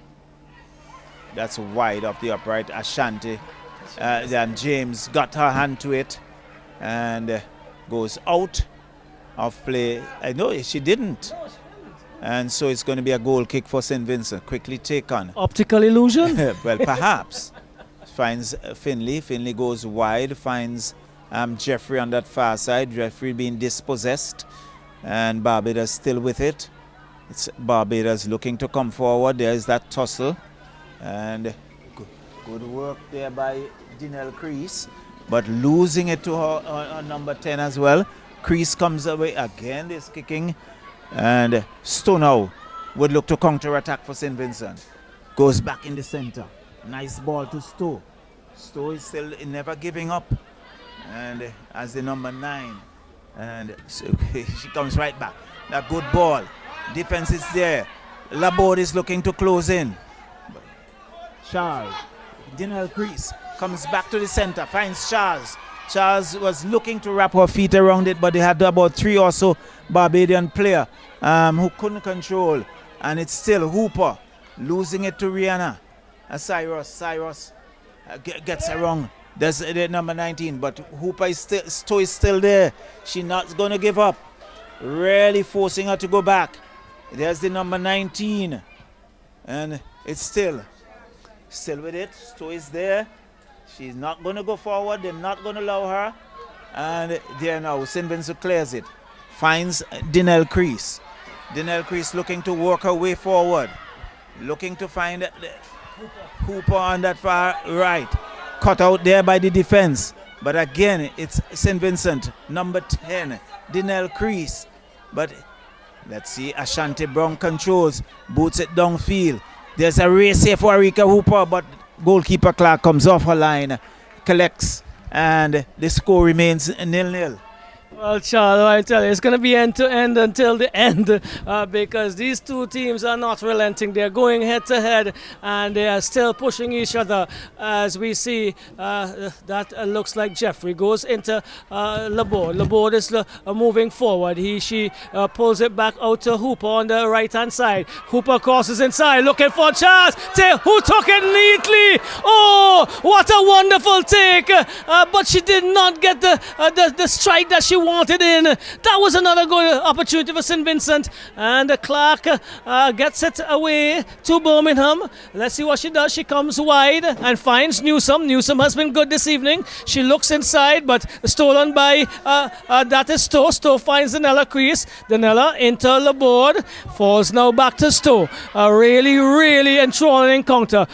that's wide off the upright. Ashanti, then James got her hand to it and goes out of play. No, she didn't. And so it's going to be a goal kick for St. Vincent. Quickly taken. Optical illusion? Well, perhaps. Finds Finley. Finley goes wide, finds Jeffrey on that far side. Jeffrey being dispossessed, and Barbados still with it. It's Barbados looking to come forward. There is that tussle, and good work there by Dinelle Crease, but losing it to her number 10 as well. Crease comes away again. This kicking, and Stowe now would look to counter-attack for St. Vincent. Goes back in the center. Nice ball to Stowe. Stowe is still never giving up. And as the number 9, and so she comes right back. That good ball. Defense is there. Laborde is looking to close in. Charles, Dinelle Crease comes back to the center, finds Charles. Charles was looking to wrap her feet around it, but they had about 3 or so Barbadian player who couldn't control. And it's still Hooper losing it to Rihanna. Cyrus gets around. That's the number 19, but Hooper is still there. She's not going to give up. Really forcing her to go back. There's the number 19. And it's still with it. Stowe is there. She's not going to go forward. They're not going to allow her. And there now, St. Vincent clears it. Finds Dinelle Crease. Dinelle Crease looking to work her way forward. Looking to find Hooper on that far right. Cut out there by the defense. But again, it's St. Vincent, number 10, Dinelle Crease. But let's see, Ashanti Brown controls, boots it downfield. There's a race here for Arika Hooper, but goalkeeper Clark comes off her line, collects, and the score remains 0-0. Well, Charles, I tell you, it's going to be end to end until the end because these two teams are not relenting. They're going head to head and they are still pushing each other. As we see, that looks like Jeffrey goes into Laborde. Laborde is moving forward. She pulls it back out to Hooper on the right hand side. Hooper crosses inside looking for Charles, who took it neatly. Oh, what a wonderful take! But she did not get the strike that she wanted in. That was another good opportunity for St. Vincent. And Clark gets it away to Birmingham. Let's see what she does. She comes wide and finds Newsom. Newsom has been good this evening. She looks inside, but stolen by that is Stowe. Stowe finds Danella crease. Danella into the board. Falls now back to Stowe. A really, really enthralling encounter.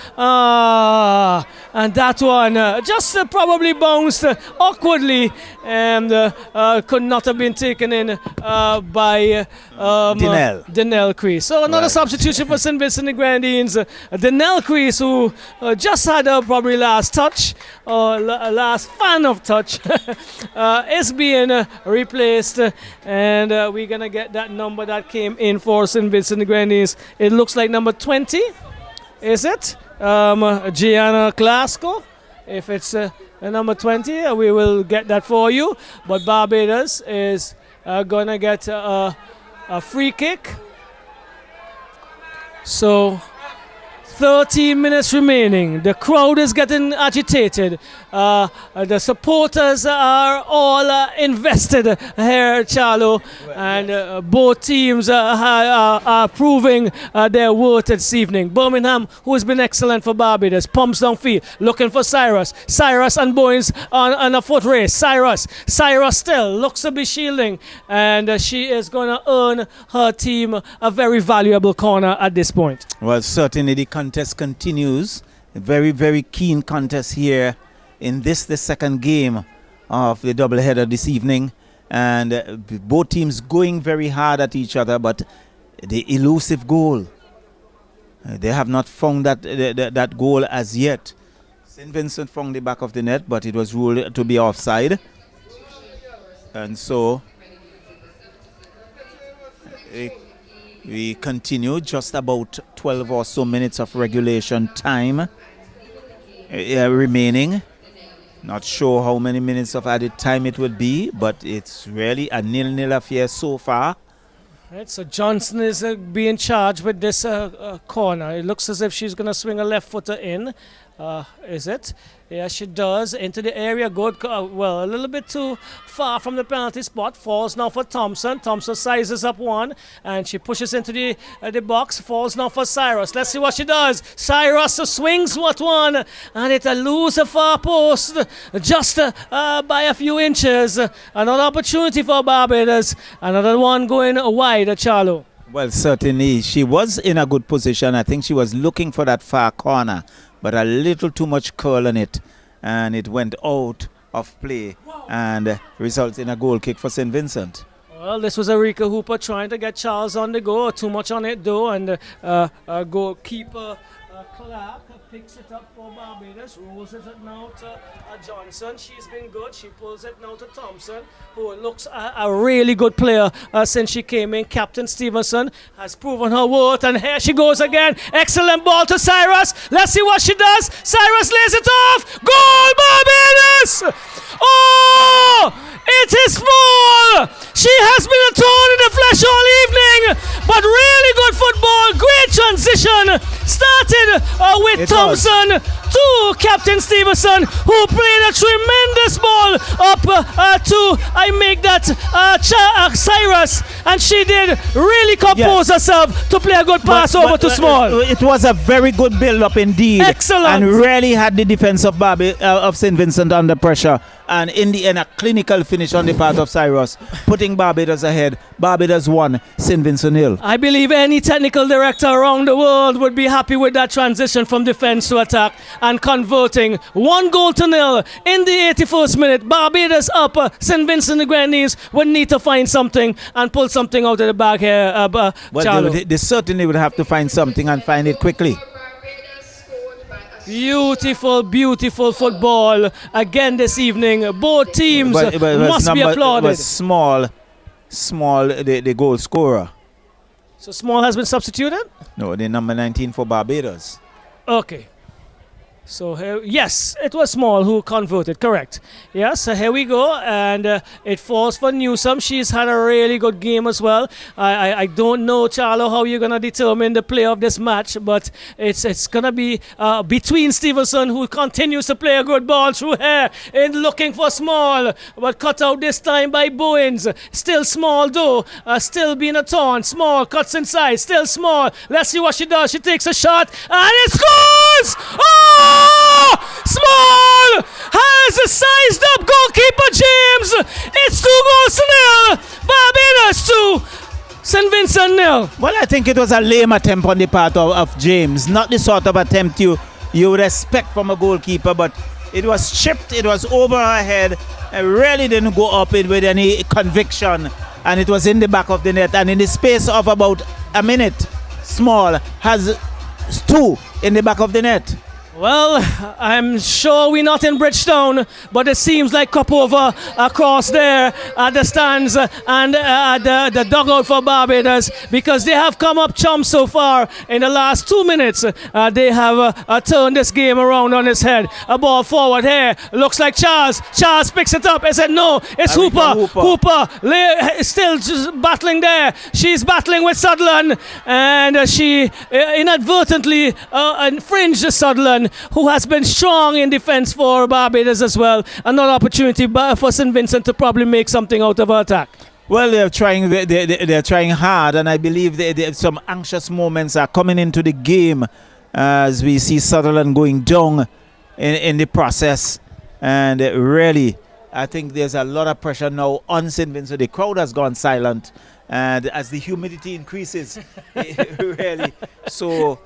And that one just probably bounced awkwardly and could not have been taken in by Danelle Crease. So another substitution for St. Vincent and Grenadines. Danelle Crease, who just had her probably last touch or last fan of touch, is being replaced, and we're gonna get that number that came in for St. Vincent and Grenadines. It looks like number 20. Is it? Gianna Glasgow. If it's number 20, we will get that for you. But Barbados is going to get a free kick. So 13 minutes remaining. The crowd is getting agitated. The supporters are all invested here, Charlo. And both teams are proving their worth this evening. Birmingham, who has been excellent for Barbados, pumps downfield, looking for Cyrus. Cyrus and Bowens on a foot race. Cyrus still looks to be shielding. And she is going to earn her team a very valuable corner at this point. Well, certainly the contest continues. A very, very keen contest here in the second game of the doubleheader this evening. And both teams going very hard at each other, but the elusive goal. They have not found that goal as yet. St. Vincent found the back of the net, but it was ruled to be offside. And so we continue, just about 12 or so minutes of regulation time remaining. Not sure how many minutes of added time it would be, but it's really a 0-0 affair so far. Right, so Johnson is being charged with this corner. It looks as if she's going to swing a left footer in. Is it? Yeah, she does. Into the area. Good. Well, a little bit too far from the penalty spot. Falls now for Thompson. Thompson sizes up one, and she pushes into the box. Falls now for Cyrus. Let's see what she does. Cyrus swings what one, and it loses a far post just by a few inches. Another opportunity for Barbados. Another one going wide, Charlo. Well, certainly she was in a good position. I think she was looking for that far corner, but a little too much curl on it, and it went out of play and results in a goal kick for St. Vincent. Well, this was Erika Hooper trying to get Charles on the go. Too much on it though, and goalkeeper Clark picks it up for Barbados, rolls it now to Johnson. She's been good. She pulls it now to Thompson, who looks a really good player since she came in. Captain Stevenson has proven her worth, and here she goes again. Excellent ball to Cyrus. Let's see what she does. Cyrus lays it off. Goal, Barbados! Oh! It is small. She has been a thorn in the flesh all evening, but really good football. Great transition. Started with Thompson to Captain Stevenson, who played a tremendous ball up to Cyrus, and she did really compose herself to play a good pass over to Small. It was a very good build-up indeed. Excellent. And really had the defense of St. Vincent under pressure. And in the end, a clinical finish on the part of Cyrus, putting Barbados ahead. Barbados 1, St. Vincent 0. I believe any technical director around the world would be happy with that transition from defense to attack and converting 1-0 in the 81st minute. Barbados up. St. Vincent and Grenadines would need to find something and pull something out of the bag here. Well, they certainly would have to find something and find it quickly. Beautiful, beautiful football again this evening. Both teams must be applauded. It was Small, the goal scorer. So Small has been substituted? No, the number 19 for Barbados. Okay. So yes, it was Small who converted, correct. Yes, so here we go, and it falls for Newsom. She's had a really good game as well. I don't know, Charlo, how you're going to determine the play of this match, but it's going to be between Stevenson, who continues to play a good ball through here, and looking for Small, but cut out this time by Bowens. Still Small though, still being a taunt. Small cuts inside, still Small. Let's see what she does. She takes a shot, and it scores! Oh! Small has a sized up goalkeeper, James. It's 2 goals to nil. Barbados 2, St. Vincent nil. Well, I think it was a lame attempt on the part of James. Not the sort of attempt you would expect from a goalkeeper, but it was chipped, it was over her head. It really didn't go up in with any conviction, and it was in the back of the net. And in the space of about a minute, Small has 2 in the back of the net. Well, I'm sure we're not in Bridgetown, but it seems like cup over across there at the stands and the dugout for Barbados, because they have come up chumps so far in the last 2 minutes. They have turned this game around on its head. A ball forward here. Looks like Charles. Charles picks it up. I said no. It's Hooper. Hooper still just battling there. She's battling with Sutherland, and she inadvertently infringed Sutherland, who has been strong in defense for Barbados as well. Another opportunity for St. Vincent to probably make something out of her attack. Well, they're trying. They're trying hard, and I believe some anxious moments are coming into the game as we see Sutherland going down in the process. And really, I think there's a lot of pressure now on St. Vincent. The crowd has gone silent, and as the humidity increases, really, so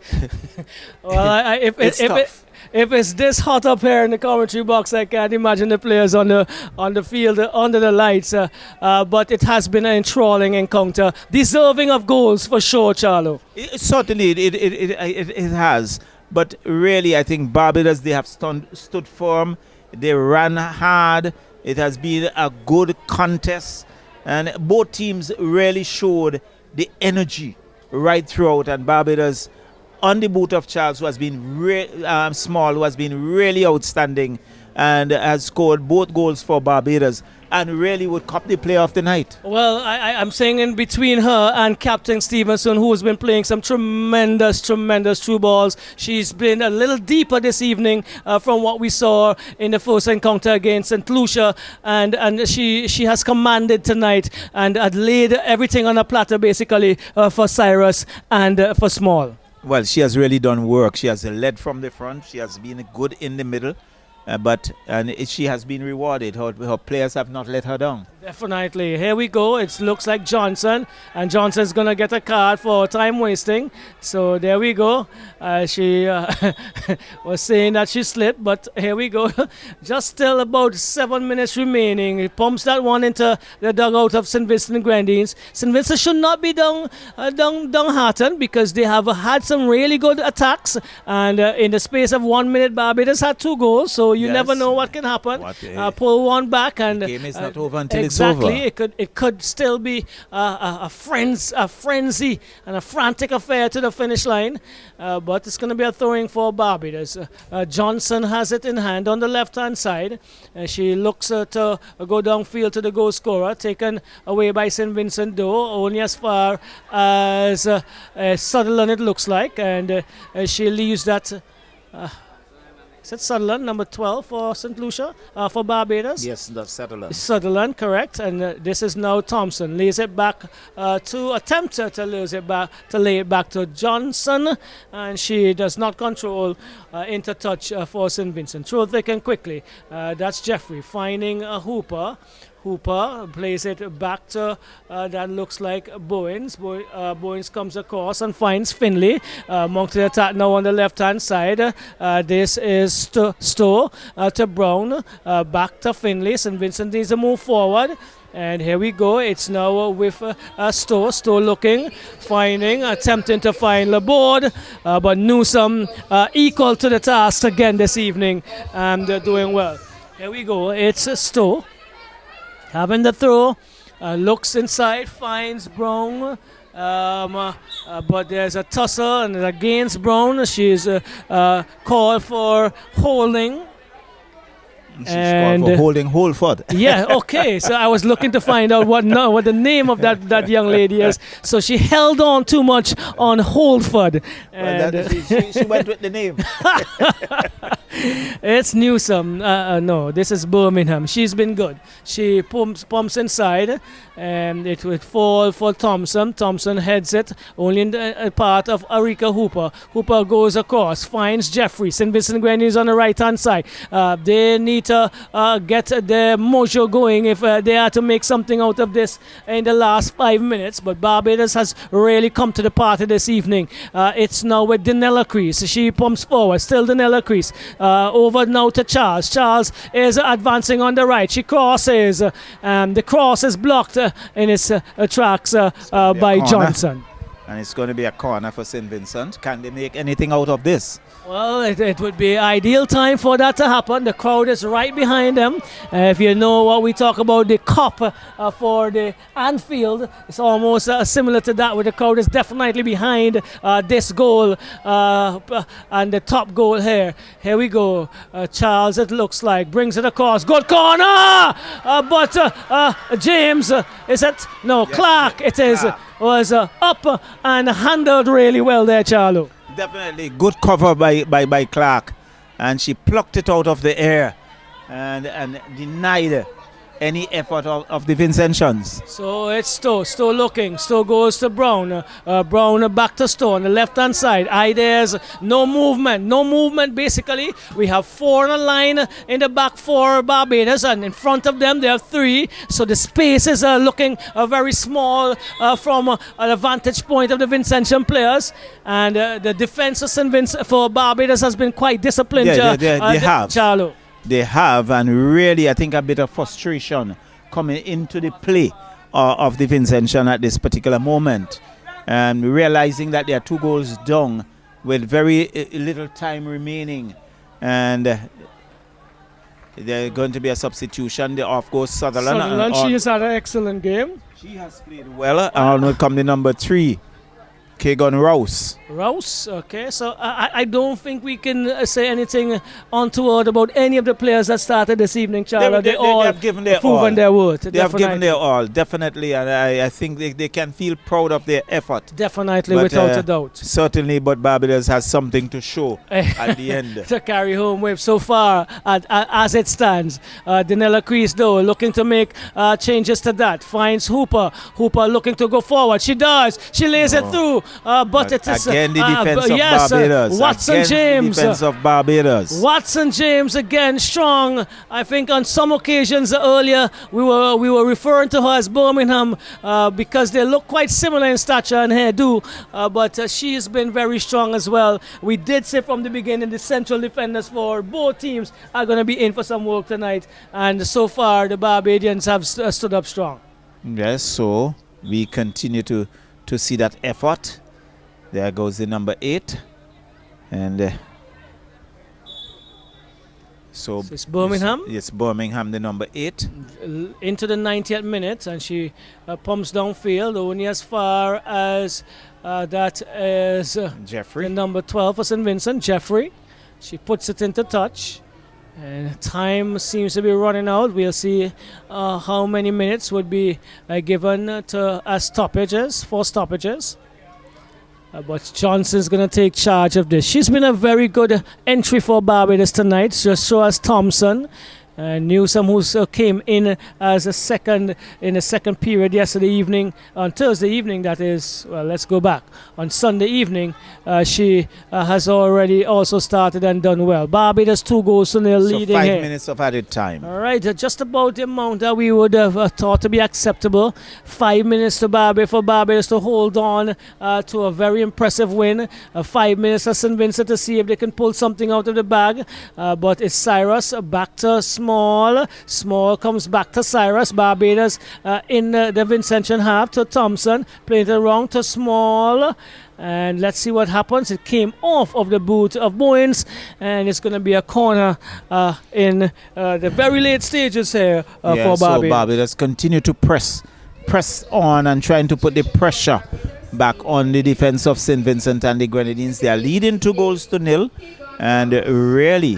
well, it's tough. If it's this hot up here in the commentary box, I can't imagine the players on the field under the lights. But it has been an enthralling encounter, deserving of goals for sure, Charlo. Certainly, it has. But really, I think Barbados, they have stood firm. They ran hard. It has been a good contest, and both teams really showed the energy right throughout. And Barbados, on the boot of Charles, who has been Small, who has been really outstanding and has scored both goals for Barbados, and really would cop the player of the night. Well, I'm saying in between her and Captain Stevenson, who has been playing some tremendous through balls. She's been a little deeper this evening from what we saw in the first encounter against St. Lucia, and she has commanded tonight and had laid everything on a platter basically for Cyrus and for Small. Well, she has really done work. She has led from the front. She has been good in the middle. She has been rewarded. Her players have not let her down. Definitely. Here we go. It looks like Johnson, and Johnson's going to get a card for time wasting. So there we go. She was saying that she slipped, but here we go. Just still about 7 minutes remaining. He pumps that one into the dugout of St. Vincent and Grenadines. St. Vincent should not be downhearted, because they have had some really good attacks, and in the space of 1 minute, Barbados had 2 goals. So you never know what can happen. Pull one back, and the game is not over until exactly, it's over. It could still be a frenzy and a frantic affair to the finish line, but it's going to be a throwing for Barbados. Johnson has it in hand on the left-hand side. She looks to go downfield to the goal scorer, taken away by St. Vincent, though, only as far as Sutherland, it looks like, and she leaves that. Is it Sutherland, number 12 for St. Lucia, for Barbados? Yes, that's Sutherland. Sutherland, correct. And this is now Thompson. Lays it back to attempt to lay it back to Johnson. And she does not control into touch for St. Vincent. Throw thick and quickly. That's Jeffrey finding Hooper. Hooper plays it back to that looks like Bowens. Bowens comes across and finds Finley. Mounted attack now on the left-hand side. This is Stowe to Brown. Back to Finley. St. Vincent needs to move forward. And here we go. It's now with Stowe. Stowe looking, finding, attempting to find Laborde. But Newsom equal to the task again this evening. And doing well. Here we go. It's Stowe. Having the throw, looks inside, finds Brown, But there's a tussle and against Brown. She's called for holding. She's called for holding Holford. Yeah, okay. So I was looking to find out what the name of that young lady is. So she held on too much on Holford. She went with the name. It's Newsom. No, this is Birmingham. She's been good. She pumps inside, and it would fall for Thompson. Thompson heads it only in the part of Arika Hooper. Hooper goes across, finds Jeffrey. St. Vincent Grenadines on the right-hand side. They need to get their mojo going if they are to make something out of this in the last 5 minutes. But Barbados has really come to the party this evening. It's now with Danella Crease. She pumps forward. Still Danella Crease. Over now to Charles. Charles is advancing on the right. She crosses. The cross is blocked in its tracks by Johnson. And it's going to be a corner for St. Vincent. Can they make anything out of this? Well, it would be ideal time for that to happen. The crowd is right behind them. If you know what we talk about, the cup for the Anfield, it's almost similar to that, where the crowd is definitely behind this goal and the top goal here. Here we go. Charles, it looks like, brings it across. Good corner! But James, is it? No, yes, Clark, it is. Was up and handled really well there, Charlo. Definitely good cover by Clark, and she plucked it out of the air and denied any effort of the Vincentians. So it's Stowe looking. Stowe goes to Brown. Brown back to Stowe on the left-hand side. There's no movement basically. We have 4 on a line in the back for Barbados, and in front of them there are 3. So the spaces are looking very small from the vantage point of the Vincentian players. And the defense of St. Vincent for Barbados has been quite disciplined. Yeah, they have. Charlo. They have, and really I think a bit of frustration coming into the play of the Vincentian at this particular moment, and realizing that they are 2 goals down with very little time remaining, and there's going to be a substitution. The off goes Sutherland. She has had an excellent game. She has played well, and on will come the number 3, Kagan Rouse, okay. So I don't think we can say anything untoward about any of the players that started this evening, Charles. They all have given their proven their worth. They have given their all, definitely, and I think they can feel proud of their effort. Definitely, without a doubt. Certainly, but Barbados has something to show at the end. To carry home with so far as it stands. Danella Crease, though, looking to make changes to that. Finds Hooper. Hooper looking to go forward. She does. She lays it through. But it is again the defense of Barbados. Watson James. The defense of Barbados. Watson James again strong. I think on some occasions earlier we were referring to her as Birmingham because they look quite similar in stature and hairdo. But she's been very strong as well. We did say from the beginning the central defenders for both teams are going to be in for some work tonight, and so far the Barbadians have stood up strong. Yes, so we continue to see that effort. There goes the number 8, and so it's Birmingham. Yes, Birmingham, the number 8. Into the 90th minute, and she pumps downfield only as far as that is Jeffrey, the number 12 for St. Vincent, Jeffrey. She puts it into touch. And time seems to be running out. We'll see how many minutes would be given to as stoppages, 4 stoppages. But Johnson's going to take charge of this. She's been a very good entry for Barbados tonight, just so as Thompson. Newsom, who came in as a second in the second period yesterday evening, on Thursday evening, that is. Well, let's go back. On Sunday evening, she has already also started and done well. Barbados 2 goals to nil, leading 5 here. minutes of added time. All right, just about the amount that we would have thought to be acceptable. 5 minutes to for Barbados to hold on to a very impressive win. 5 minutes for St. Vincent to see if they can pull something out of the bag. But it's Cyrus back to Small comes back to Cyrus. Barbados in the Vincentian half to Thompson. Played it around to Small. And let's see what happens. It came off of the boot of Bowens, and it's going to be a corner in the very late stages here for Barbados. So Barbados continue to press on and trying to put the pressure back on the defense of St. Vincent and the Grenadines. They are leading 2-0, and really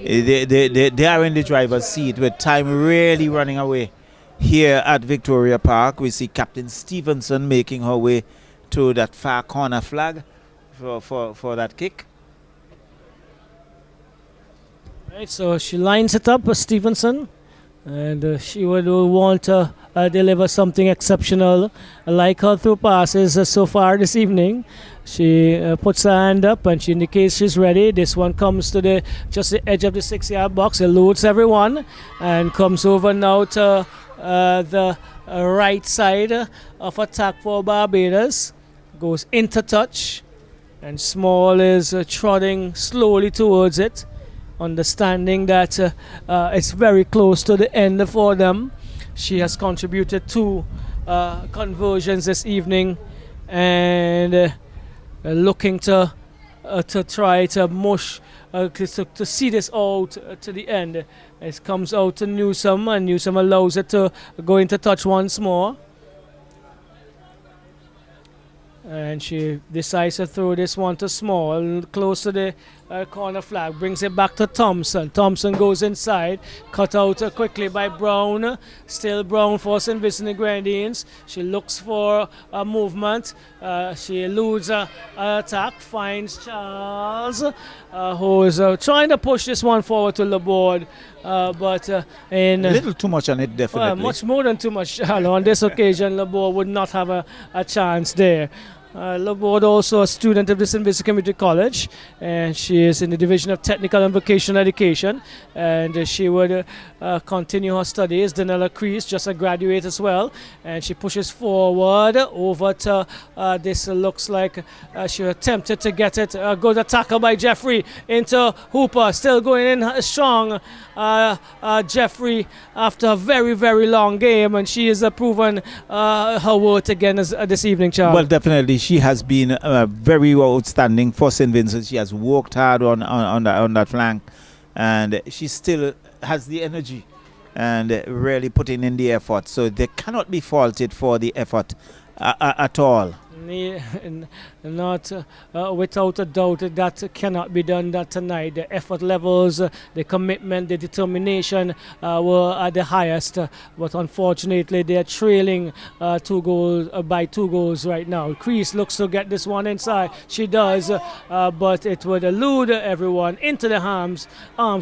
they are in the driver's seat with time really running away. Here at Victoria Park, we see Captain Stevenson making her way to that far corner flag for that kick. Right, so she lines it up, Stevenson, and she would want to deliver something exceptional like her through passes so far this evening. She puts her hand up and she indicates she's ready. This one comes to just the edge of the 6-yard box, eludes everyone, and comes over now to the right side of attack for Barbados. Goes into touch, and Small is trotting slowly towards it, understanding that it's very close to the end for them. She has contributed 2 conversions this evening, and looking to try to mush to see this out to the end. It comes out to Newsom, and Newsom allows it to go into touch once more. And she decides to throw this one to Small, close to the corner flag, brings it back to Thompson. Thompson goes inside, cut out quickly by Brown. Still Brown for St. Vincent Grenadines. She looks for a movement. She eludes an attack, finds Charles, who is trying to push this one forward to the board. But in A little too much on it, definitely. much more than too much shallow. On this occasion, Laborde would not have a chance there. Laborde, also a student of the St. Vincent Community College, and she is in the Division of Technical and Vocational Education, and she would continue her studies. Danella Crease, just a graduate as well, and she pushes forward over to this. Looks like she attempted to get it. Good tackle by Jeffrey into Hooper, still going in strong. Jeffrey, after a very, very long game, and she has proven her worth again this evening, Charles. Well, definitely, she has been very outstanding for St. Vincent. She has worked hard on that flank, and she still has the energy and really putting in the effort. So they cannot be faulted for the effort at all. Not without a doubt that cannot be done that tonight. The effort levels, the commitment, the determination were at the highest, but unfortunately they are trailing 2 goals by 2 goals right now. Crease looks to get this one inside. She does, but it would elude everyone into the arms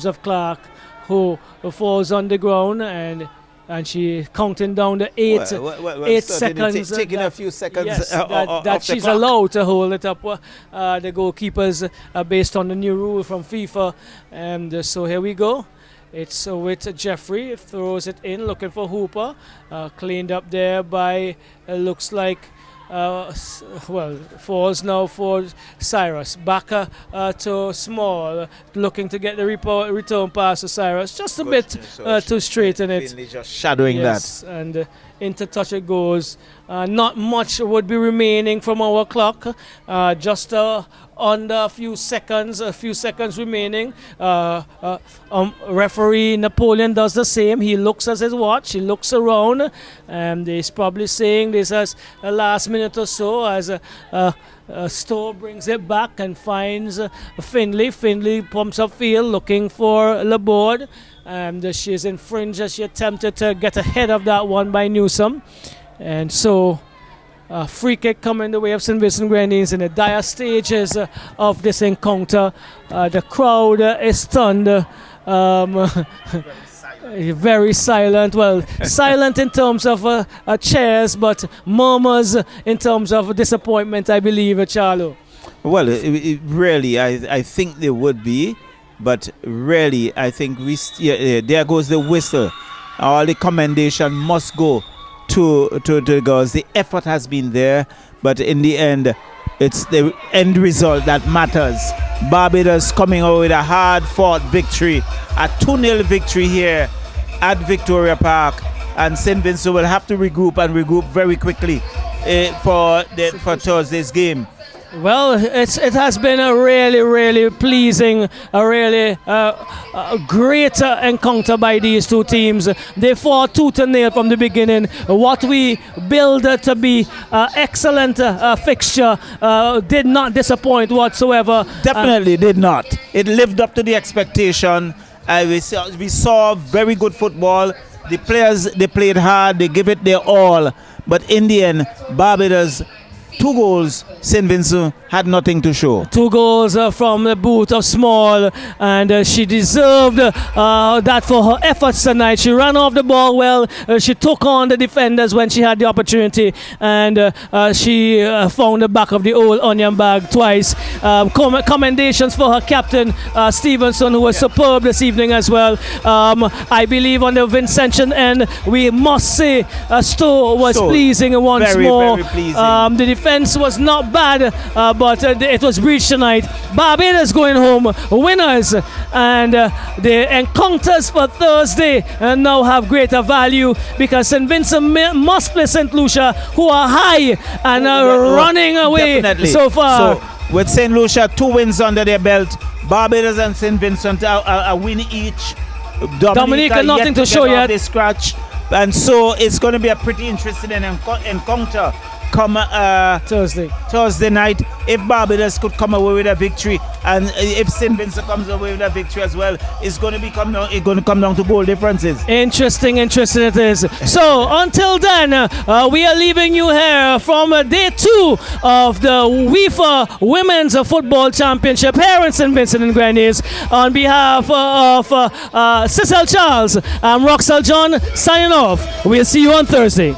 of Clark, who falls on the ground, and she counting down the 8 seconds. Taking a few seconds. Yes, off that the she's clock. allowed to hold it up. The goalkeepers, based on the new rule from FIFA. And so here we go. It's with Jeffrey. Throws it in, looking for Hooper. Cleaned up there by, looks like, falls now for Cyrus. Back to Small, looking to get the return pass to Cyrus. Just a bit to straighten it. Just shadowing Yes, and into touch it goes. Not much would be remaining from our clock. Just under a few seconds remaining. Referee Napoleon does the same. He looks at his watch. He looks around, and he's probably saying this as a last minute or so as Stowe brings it back and finds Findlay. Findlay pumps upfield looking for Laborde, and she's infringed as she attempted to get ahead of that one by Newsom. And so free kick coming the way of St. Vincent Grenadines in the dire stages of this encounter. The crowd is stunned. Very silent. Well, silent in terms of cheers, but murmurs in terms of disappointment, I believe, Charlo. Well, really, I think there would be, but really, I think there goes the whistle. All the commendation must go to the girls. The effort has been there, but in the end, it's the end result that matters. Barbados coming out with a hard-fought victory, a 2-0 victory here at Victoria Park, and St. Vincent will have to regroup very quickly for Thursday's game. Well, it has been a really, really pleasing, a really great encounter by these two teams. They fought tooth and nail from the beginning. What we built to be excellent fixture did not disappoint whatsoever. Definitely did not. It lived up to the expectation. We saw very good football. The players, they played hard. They give it their all. But in the end, Barbados, 2 goals, St. Vincent had nothing to show. 2 goals from the boot of Small, and she deserved that for her efforts tonight. She ran off the ball well. She took on the defenders when she had the opportunity, and she found the back of the old onion bag twice. Commendations for her captain, Stevenson, who was superb this evening as well. I believe on the Vincentian end, we must say Stowe was pleasing once more. Very pleasing. The defense was not bad, but it was breached tonight. Barbados going home winners, and the encounters for Thursday now have greater value because St. Vincent must play St. Lucia, who are high and running away so far. So with St. Lucia 2 wins under their belt, Barbados and St. Vincent are win each. Dominica nothing to show yet. They scratch, and so it's going to be a pretty interesting encounter come Thursday night. If Barbados could come away with a victory, and if St. Vincent comes away with a victory as well, it's going to come down to goal differences. Interesting it is. So until then, we are leaving you here from day 2 of the Wifa Women's Football Championship here in St. Vincent and Grenadines. On behalf of Cecil Charles, I'm Roxel John signing off. We'll see you on Thursday.